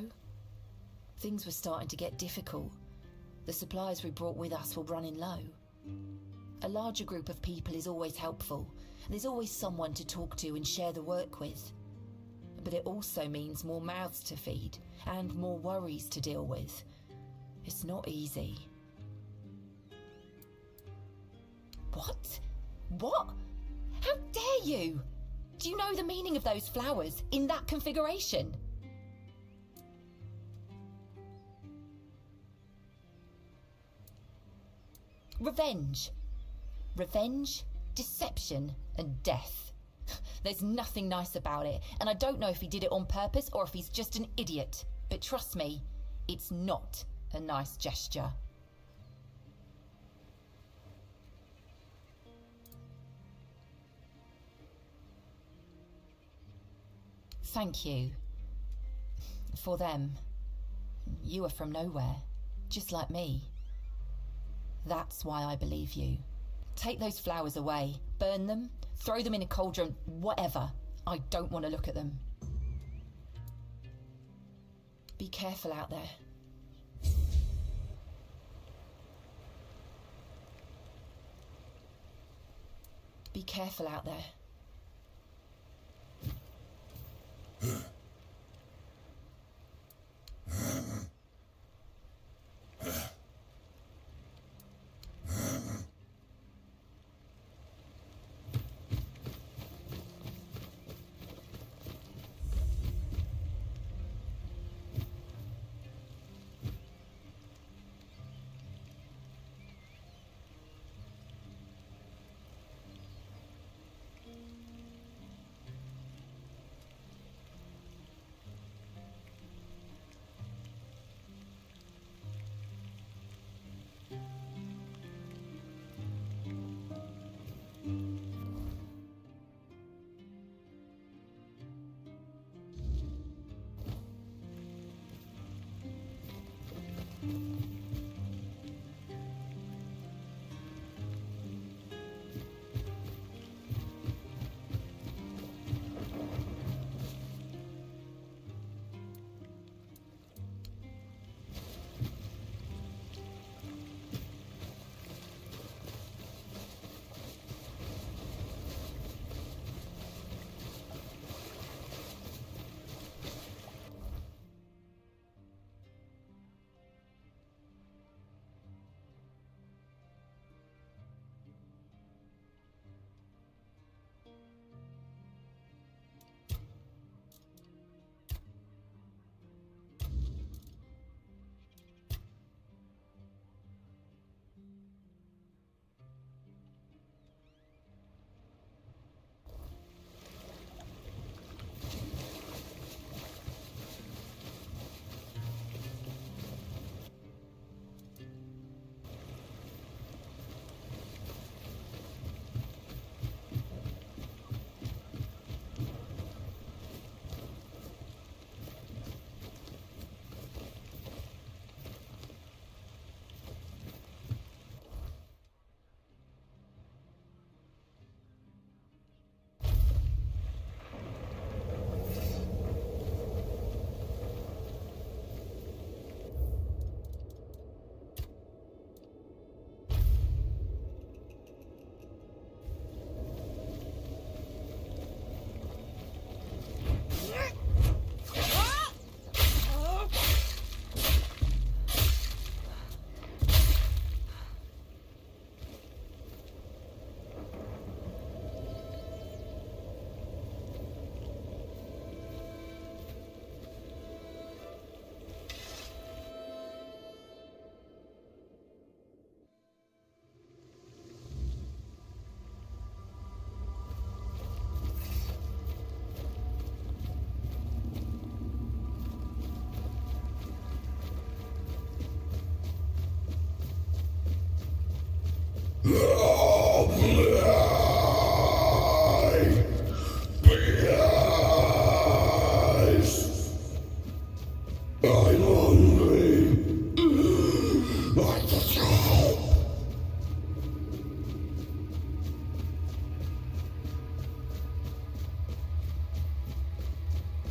things were starting to get difficult. The supplies we brought with us were running low. A larger group of people is always helpful. There's always someone to talk to and share the work with. But it also means more mouths to feed and more worries to deal with. It's not easy. What? What? How dare you? Do you know the meaning of those flowers in that configuration? Revenge. Revenge, deception, and death. There's nothing nice about it, and I don't know if he did it on purpose or if he's just an idiot. But trust me, it's not a nice gesture. Thank you. For them. You are from nowhere, just like me. That's why I believe you. Take those flowers away, burn them, throw them in a cauldron, whatever. I don't want to look at them. Be careful out there. Be careful out there.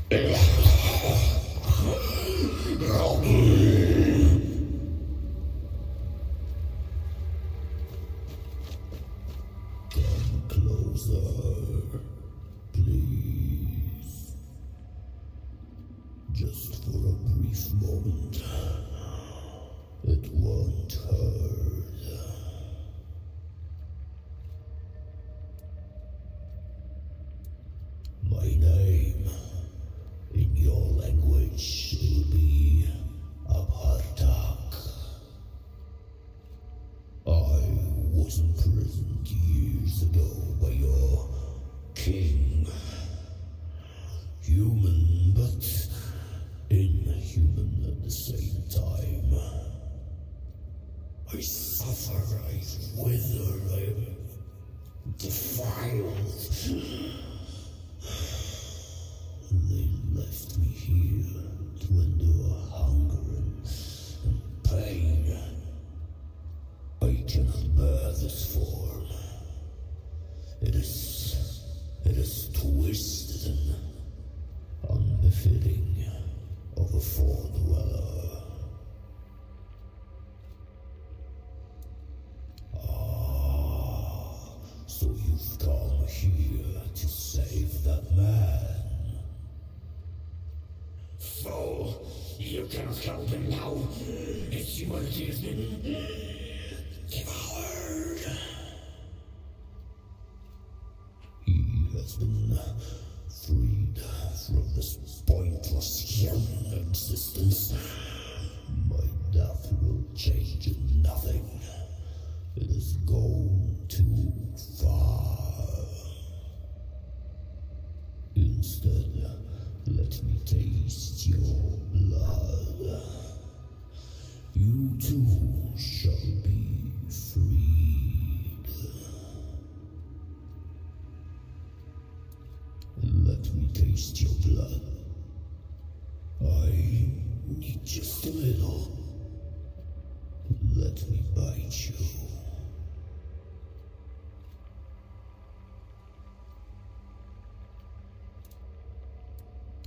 Closer, please. Just for a brief moment. It won't hurt. My name, in your language, will be Abhartak. I was imprisoned years ago by your king. Human, but inhuman at the same time. I suffer, I wither, I am defiled. They left me here to endure hunger and pain. I cannot bear this form. It is twisted and unbefitting of a foredweller. So you've come here to save that man. So, you cannot help him now. His humanity has been devoured. He has been freed from this pointless human existence. My death will change nothing. It has gone too far. Instead, let me taste your blood. You too shall be freed. Let me taste your blood. I need just a little. Let me bite you.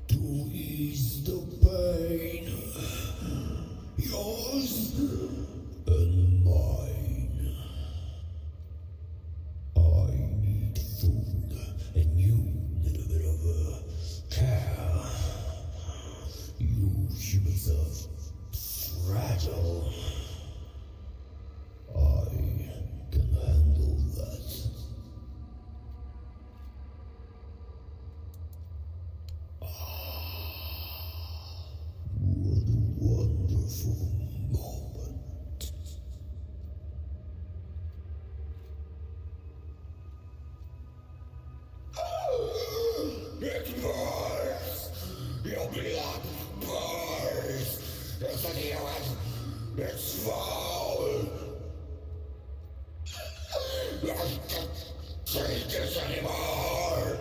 To ease the pain, yours and mine. I need food, and you need a bit of care. You humans are fragile. I can handle that. What a wonderful moment. It burns! Your blood burns! It's an evil. It's foul! I can't take this anymore!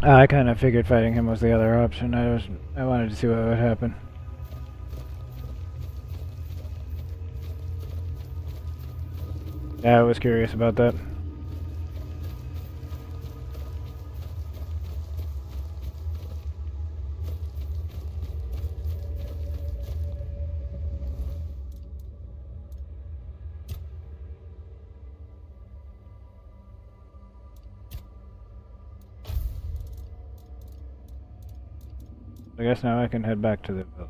I kind of figured fighting him was the other option. I wanted to see what would happen. Yeah, I was curious about that. I guess now I can head back to the village.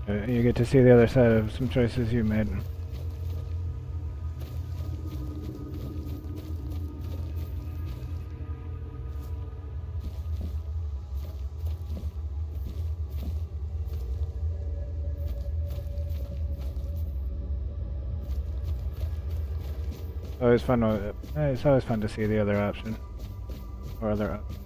You get to see the other side of some choices you made. It's always fun to see the other option. Or other option.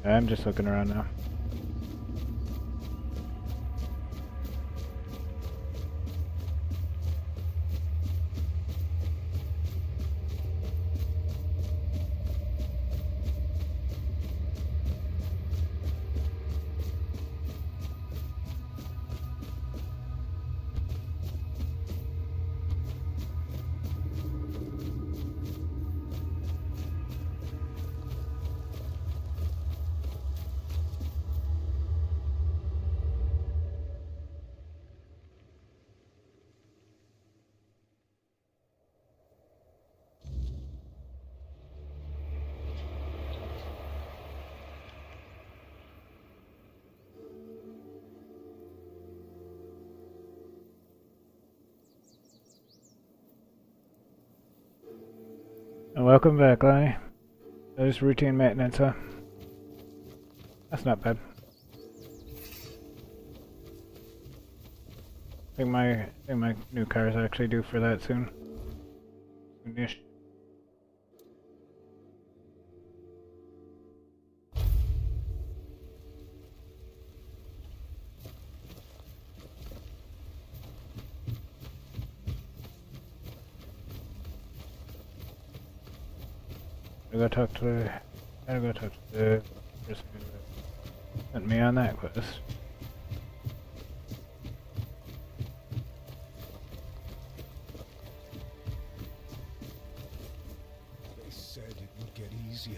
I'm just looking around now. And welcome back, Lonnie. There's routine maintenance, huh? That's not bad. I think my new car is actually due for that soon. Soonish. I gotta go talk to the person who sent me on that quest. They said it would get easier.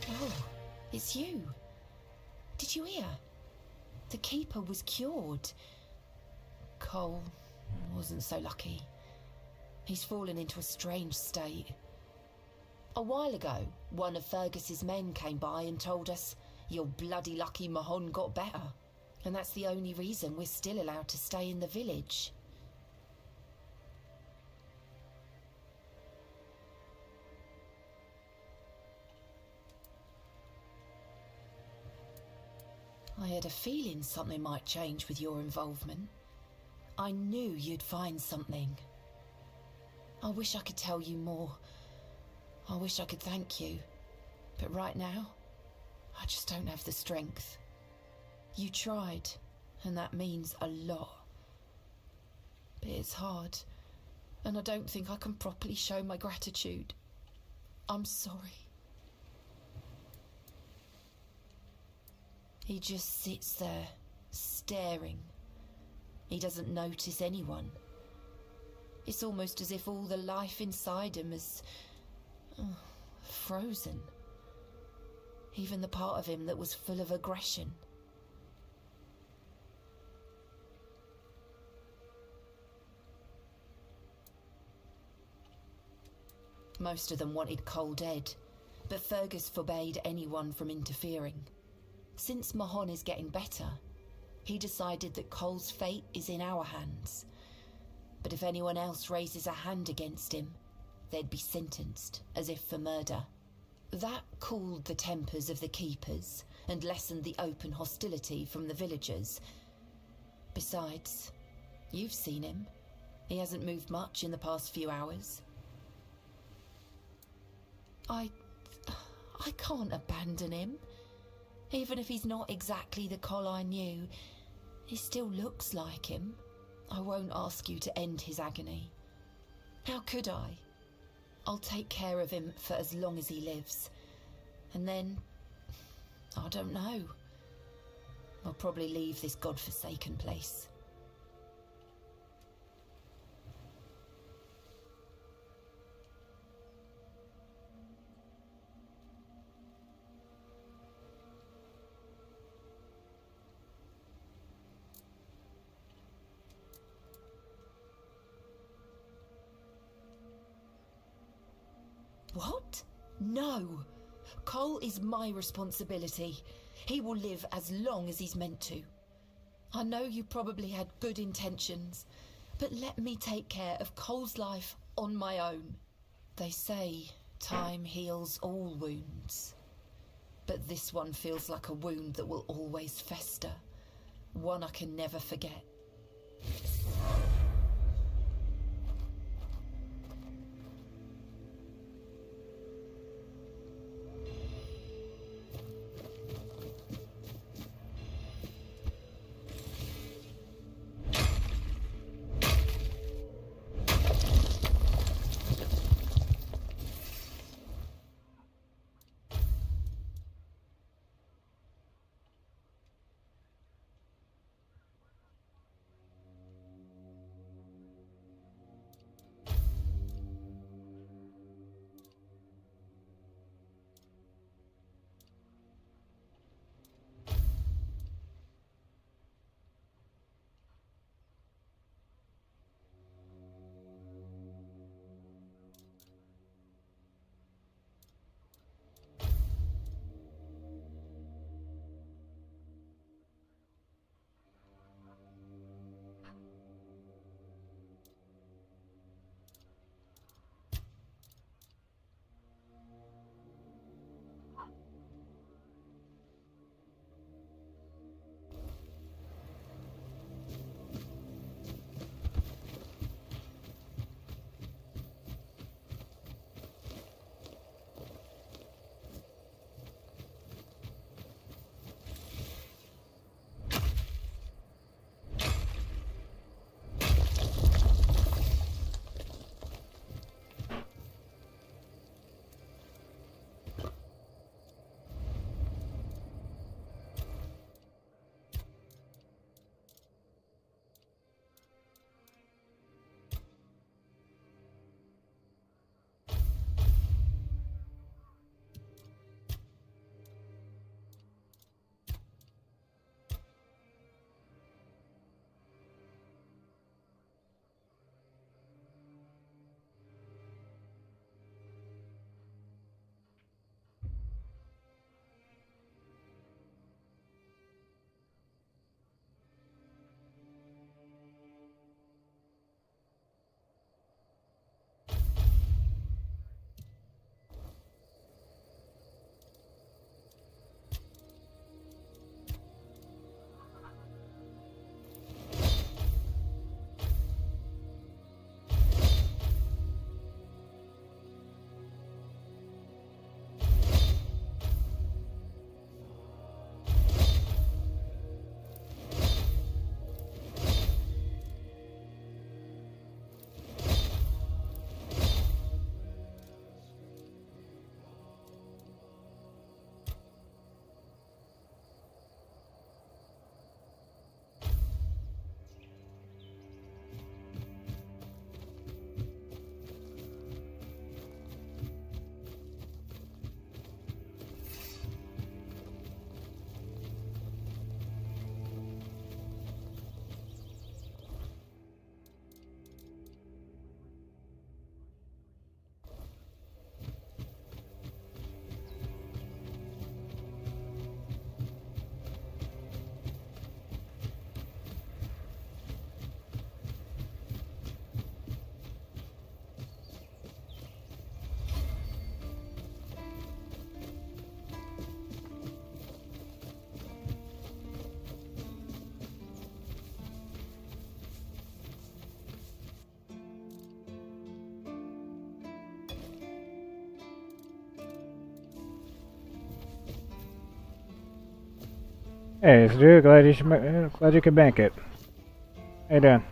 Oh, it's you. Did you hear? The Keeper was cured. Cole wasn't so lucky. He's fallen into a strange state. A while ago, one of Fergus's men came by and told us, "You're bloody lucky Mahon got better." And that's the only reason we're still allowed to stay in the village. I had a feeling something might change with your involvement. I knew you'd find something. I wish I could tell you more. I wish I could thank you. But right now, I just don't have the strength. You tried, and that means a lot. But it's hard, and I don't think I can properly show my gratitude. I'm sorry. He just sits there, staring. He doesn't notice anyone. It's almost as if all the life inside him is frozen. Even the part of him that was full of aggression. Most of them wanted Cole dead, but Fergus forbade anyone from interfering. Since Mahon is getting better, he decided that Cole's fate is in our hands. But if anyone else raises a hand against him, they'd be sentenced, as if for murder. That cooled the tempers of the keepers and lessened the open hostility from the villagers. Besides, you've seen him. He hasn't moved much in the past few hours. I can't abandon him. Even if he's not exactly the Cole I knew, he still looks like him. I won't ask you to end his agony. How could I? I'll take care of him for as long as he lives. And then, I don't know. I'll probably leave this godforsaken place. What? No. Cole is my responsibility. He will live as long as he's meant to. I know you probably had good intentions, but let me take care of Cole's life on my own. They say time heals all wounds, but this one feels like a wound that will always fester. One I can never forget. Hey, Stu, glad you could bank it. How you doing?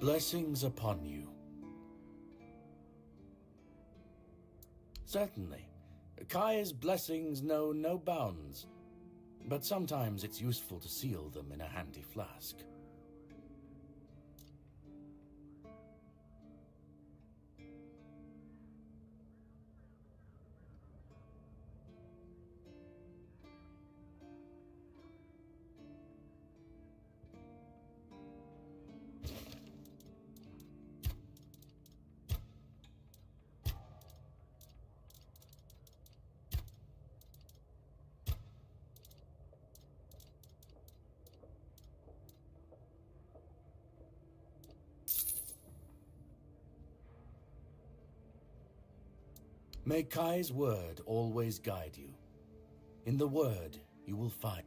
Blessings upon you. Certainly. Kai's blessings know no bounds, but sometimes it's useful to seal them in a handy flask. May Kai's word always guide you. In the word, you will find...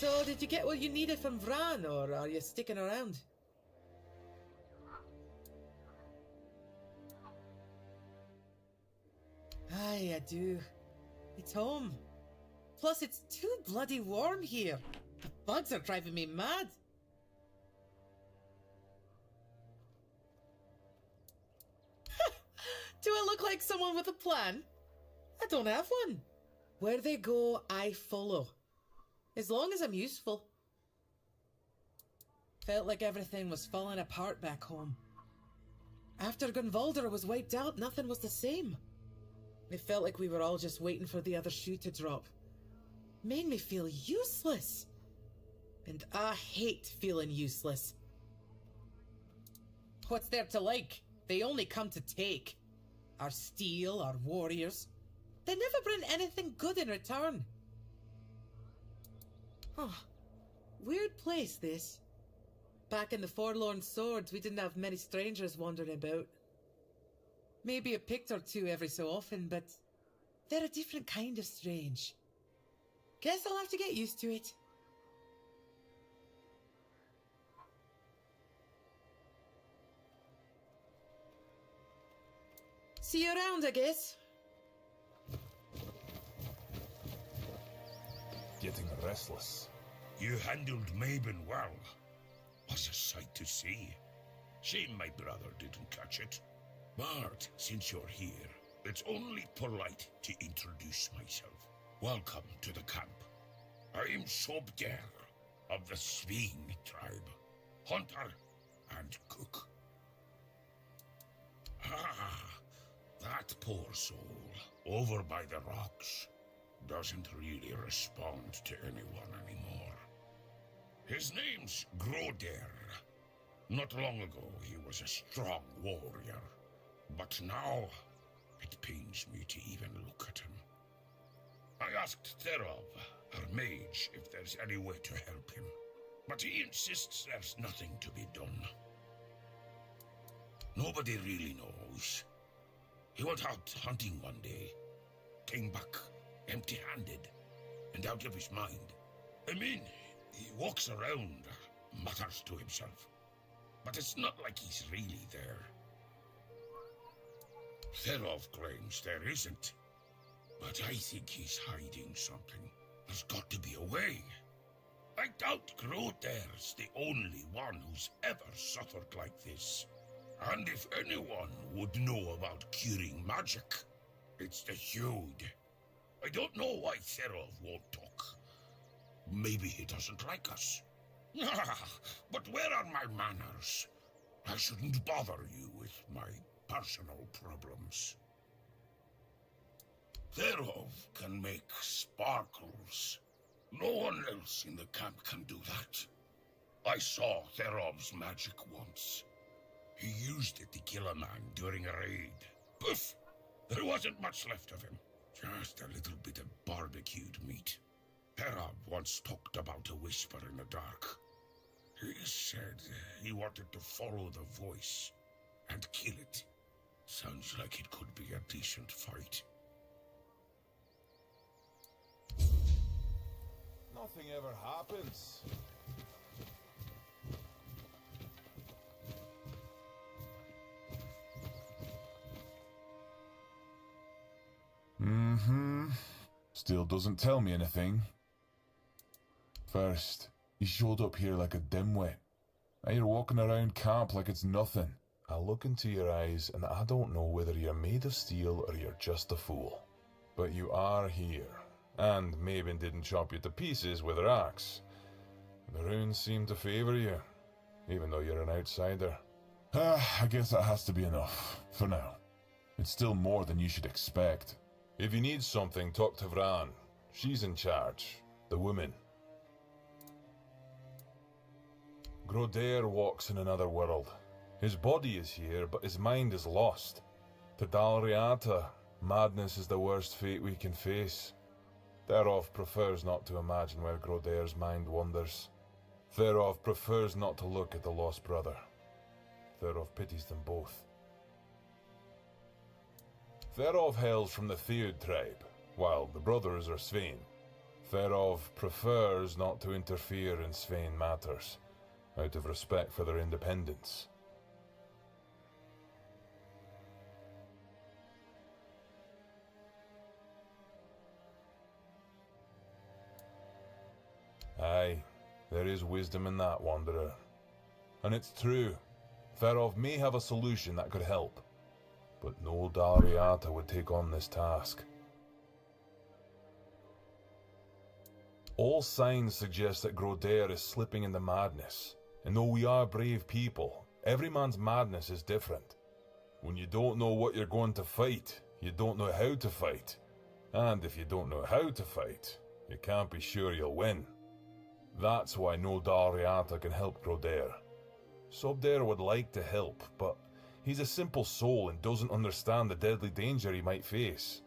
So, did you get what you needed from Vran, or are you sticking around? Aye, I do. It's home. Plus, it's too bloody warm here. The bugs are driving me mad. Do I look like someone with a plan? I don't have one. Where they go, I follow. As long as I'm useful. Felt like everything was falling apart back home. After Gunvalder was wiped out, nothing was the same. It felt like we were all just waiting for the other shoe to drop. Made me feel useless. And I hate feeling useless. What's there to like? They only come to take. Our steel, our warriors. They never bring anything good in return. Oh, weird place, this. Back in the Forlorn Swords, we didn't have many strangers wandering about. Maybe a picked or two every so often, but they're a different kind of strange. Guess I'll have to get used to it. See you around, I guess. Getting restless. You handled Mabon well. Was a sight to see. Shame my brother didn't catch it. But since you're here, it's only polite to introduce myself. Welcome to the camp. I am Sobder of the Sveen tribe. Hunter and cook. Ah, that poor soul over by the rocks doesn't really respond to anyone anymore. His name's Groder. Not long ago, he was a strong warrior. But now, it pains me to even look at him. I asked Therov, our mage, if there's any way to help him, but he insists there's nothing to be done. Nobody really knows. He went out hunting one day, came back empty-handed and out of his mind. I mean, he walks around, mutters to himself, but it's not like he's really there. Therov claims there isn't, but I think he's hiding something. There's got to be a way. I doubt Groder's the only one who's ever suffered like this. And if anyone would know about curing magic, it's the Hude. I don't know why Therov won't talk. Maybe he doesn't like us. But where are my manners? I shouldn't bother you with my personal problems. Therov can make sparkles. No one else in the camp can do that. I saw Therov's magic once. He used it to kill a man during a raid. Poof! There wasn't much left of him. Just a little bit of barbecued meat. Therov once talked about a whisper in the dark. He said he wanted to follow the voice and kill it. Sounds like it could be a decent fight. Nothing ever happens. Still doesn't tell me anything. First, he showed up here like a dimwit. Now you're walking around camp like it's nothing. I look into your eyes and I don't know whether you're made of steel or you're just a fool. But you are here. And Mabin didn't chop you to pieces with her axe. The runes seem to favor you, even though you're an outsider. I guess that has to be enough, for now. It's still more than you should expect. If you need something, talk to Vran. She's in charge. The woman. Groder walks in another world. His body is here, but his mind is lost. To Dalriata, madness is the worst fate we can face. Therov prefers not to imagine where Groder's mind wanders. Therov prefers not to look at the lost brother. Therov pities them both. Therov hails from the Theod tribe, while the brothers are Svein. Therov prefers not to interfere in Svein matters, out of respect for their independence. Aye, there is wisdom in that, Wanderer. And it's true, Therov may have a solution that could help, but no Dalriata would take on this task. All signs suggest that Groder is slipping into madness, and though we are brave people, every man's madness is different. When you don't know what you're going to fight, you don't know how to fight. And if you don't know how to fight, you can't be sure you'll win. That's why no Dalriata can help Groder. Sobder would like to help, but he's a simple soul and doesn't understand the deadly danger he might face.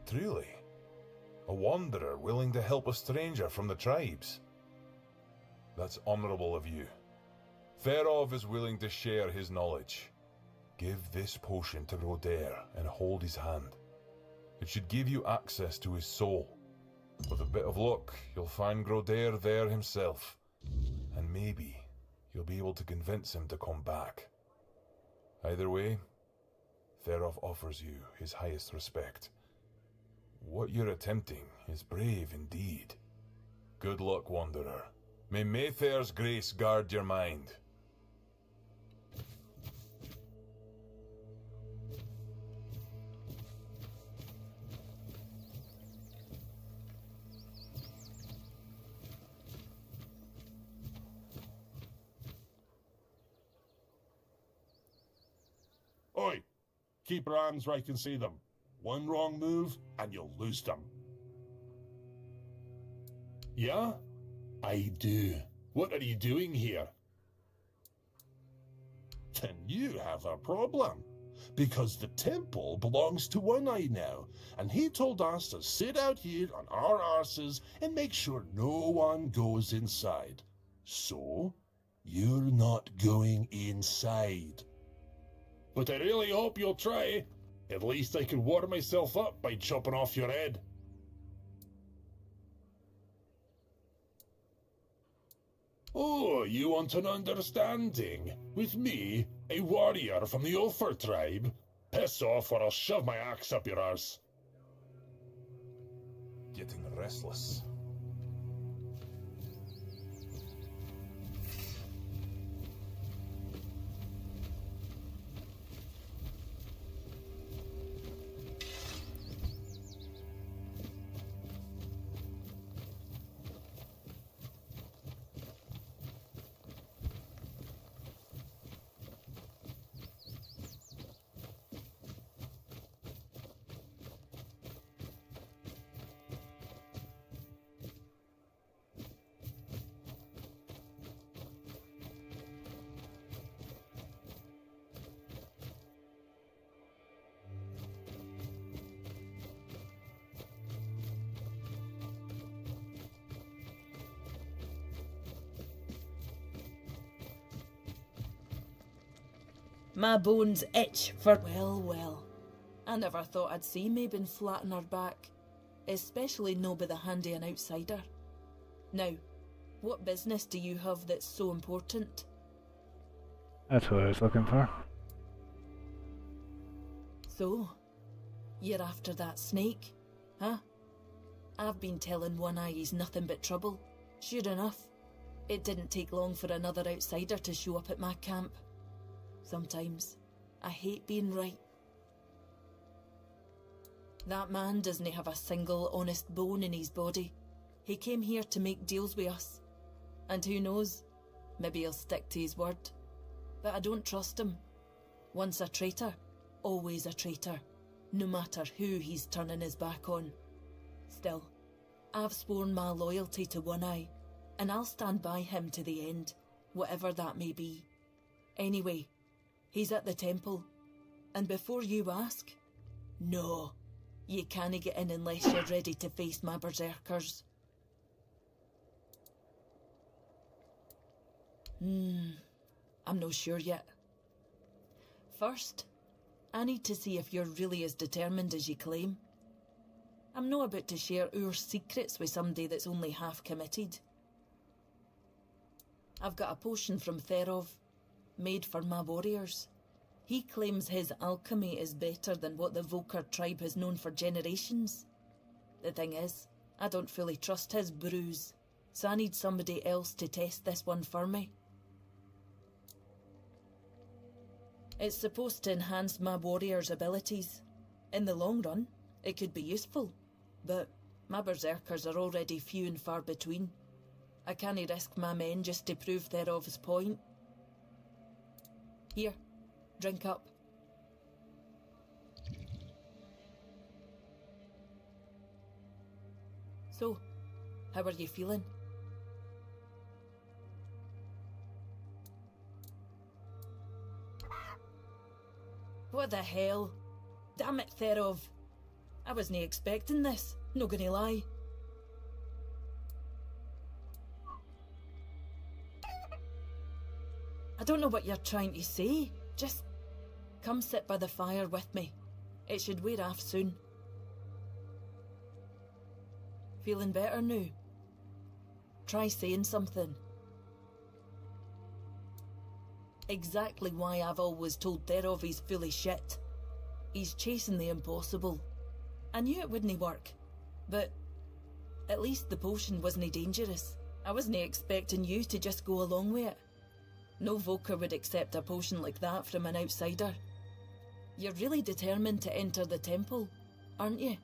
Truly, a wanderer willing to help a stranger from the tribes. That's honorable of you. Therov is willing to share his knowledge. Give this potion to Groder and hold his hand. It should give you access to his soul. With a bit of luck, you'll find Groder there himself. And maybe you'll be able to convince him to come back. Either way, Therov offers you his highest respect. What you're attempting is brave indeed. Good luck, Wanderer. May Mayfair's grace guard your mind. Oi! Keep your hands where I can see them. One wrong move, and you'll lose them. Yeah? I do. What are you doing here? Then you have a problem. because the temple belongs to One Eye now, and he told us to sit out here on our arses and make sure no one goes inside. So, you're not going inside. But I really hope you'll try. At least I can warm myself up by chopping off your head. Oh, you want an understanding? With me, a warrior from the Ulfer tribe? Piss off or I'll shove my axe up your arse. Getting restless. My bones itch for... Well, well. I never thought I'd see Mabon flatten her back. Especially no by the handy an outsider. Now, what business do you have that's so important? That's what I was looking for. So, you're after that snake, huh? I've been telling One Eye he's nothing but trouble. Sure enough, it didn't take long for another outsider to show up at my camp. Sometimes, I hate being right. That man doesn't have a single honest bone in his body. He came here to make deals with us. And who knows, maybe he'll stick to his word. But I don't trust him. Once a traitor, always a traitor, no matter who he's turning his back on. Still, I've sworn my loyalty to One Eye, and I'll stand by him to the end, whatever that may be. Anyway, he's at the temple, and before you ask, no, you can't get in unless you're ready to face my berserkers. I'm not sure yet. First, I need to see if you're really as determined as you claim. I'm not about to share our secrets with somebody that's only half committed. I've got a potion from Therov, made for my warriors. He claims his alchemy is better than what the Volker tribe has known for generations. The thing is, I don't fully trust his brews, so I need somebody else to test this one for me. It's supposed to enhance my warriors' abilities. In the long run, it could be useful, but my berserkers are already few and far between. I can't risk my men just to prove Therov's point. Here, drink up. So, how are you feeling? What the hell? Damn it, Therov. I wasn't expecting this, no gonna lie. I don't know what you're trying to say. Just come sit by the fire with me. It should wear off soon. Feeling better now? Try saying something. Exactly why I've always told Therov he's full of shit. He's chasing the impossible. I knew it wouldn't work, but at least the potion wasn't dangerous. I wasn't expecting you to just go along with it. No Volker would accept a potion like that from an outsider. You're really determined to enter the temple, aren't you?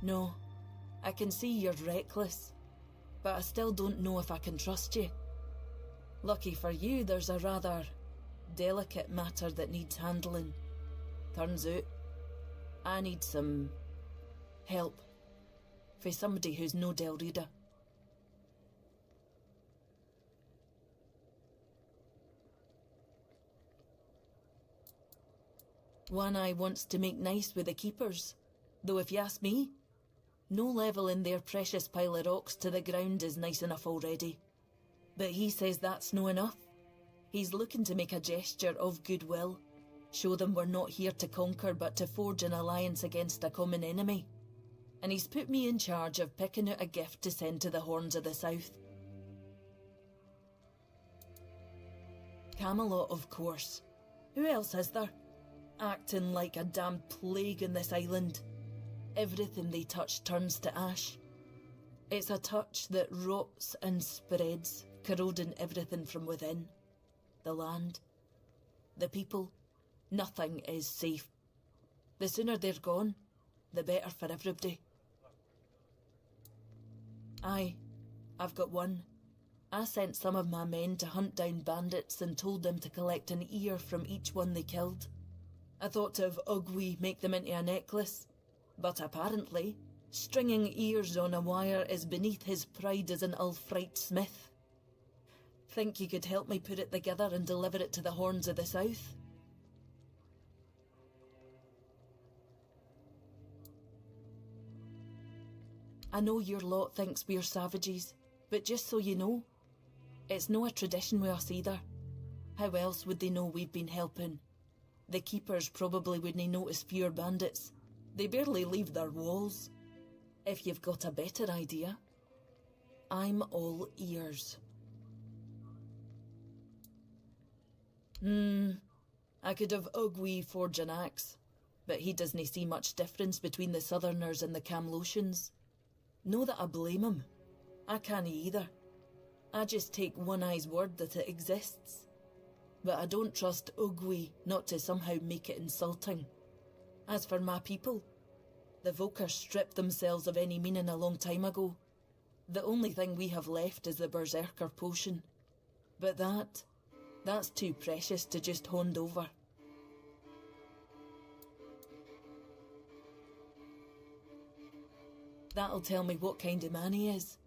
No, I can see you're reckless, but I still don't know if I can trust you. Lucky for you, there's a rather delicate matter that needs handling. Turns out, I need some help for somebody who's no Del Rita. One Eye wants to make nice with the keepers, though if you ask me, no level in their precious pile of rocks to the ground is nice enough already. But he says that's no enough. He's looking to make a gesture of goodwill, show them we're not here to conquer but to forge an alliance against a common enemy. And he's put me in charge of picking out a gift to send to the Horns of the South. Camelot, of course. Who else is there? Acting like a damn plague in this island. Everything they touch turns to ash. It's a touch that rots and spreads, corroding everything from within. The land, the people, nothing is safe. The sooner they're gone, the better for everybody. Aye, I've got one. I sent some of my men to hunt down bandits and told them to collect an ear from each one they killed. I thought of Ugwi make them into a necklace, but apparently, stringing ears on a wire is beneath his pride as an Ulfrite smith. Think you could help me put it together and deliver it to the Horns of the South? I know your lot thinks we're savages, but just so you know, it's no a tradition with us either. How else would they know we've been helping? The keepers probably wouldn't notice fewer bandits. They barely leave their walls. If you've got a better idea, I'm all ears. I could have Ugwi forge an axe, but he doesn't see much difference between the Southerners and the Camlosians. No that I blame him. I can't either. I just take One Eye's word that it exists. But I don't trust Ugwi not to somehow make it insulting. As for my people, the Volker stripped themselves of any meaning a long time ago. The only thing we have left is the Berserker potion. But that's too precious to just hand over. That'll tell me what kind of man he is.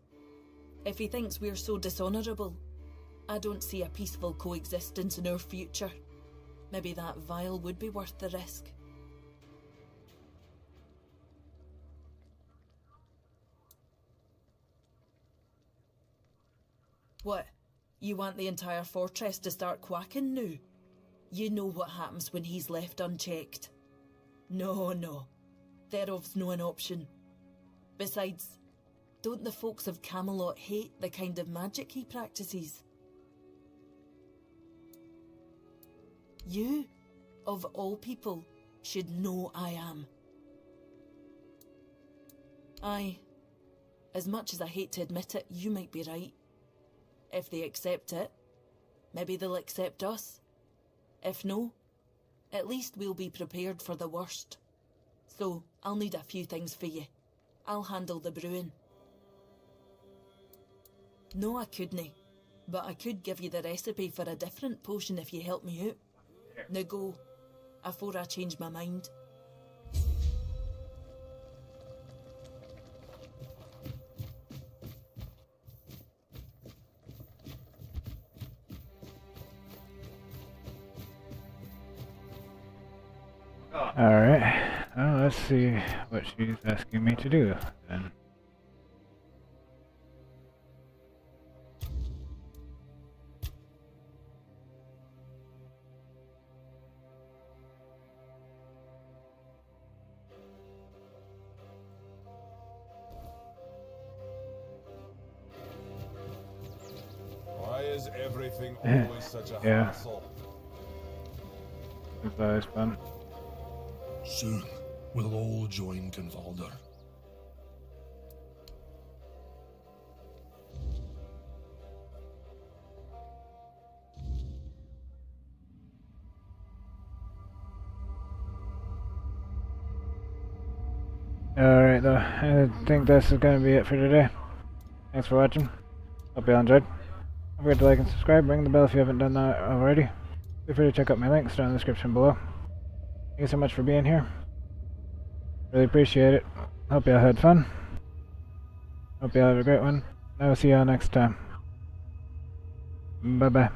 If he thinks we're so dishonourable, I don't see a peaceful coexistence in our future. Maybe that vial would be worth the risk. What? You want the entire fortress to start quacking now? You know what happens when he's left unchecked. No. Thereof's no an option. Besides, don't the folks of Camelot hate the kind of magic he practices? You, of all people, should know I am. Aye, as much as I hate to admit it, you might be right. If they accept it, maybe they'll accept us. If no, at least we'll be prepared for the worst. So, I'll need a few things for you. I'll handle the brewing. No, I couldn't, but I could give you the recipe for a different potion if you help me out. Now go, afore I change my mind. Alright, well, let's see what she's asking me to do then. Why is everything always such a Yeah. hassle? It's always fun. Soon, we'll all join Gunvalder. Alright though, I think this is going to be it for today. Thanks for watching. Hope you all enjoyed. Don't forget to like and subscribe, ring the bell if you haven't done that already. Feel free to check out my links down in the description below. Thank you so much for being here. Really appreciate it. Hope you all had fun. Hope you all have a great one. I will see you all next time. Bye bye.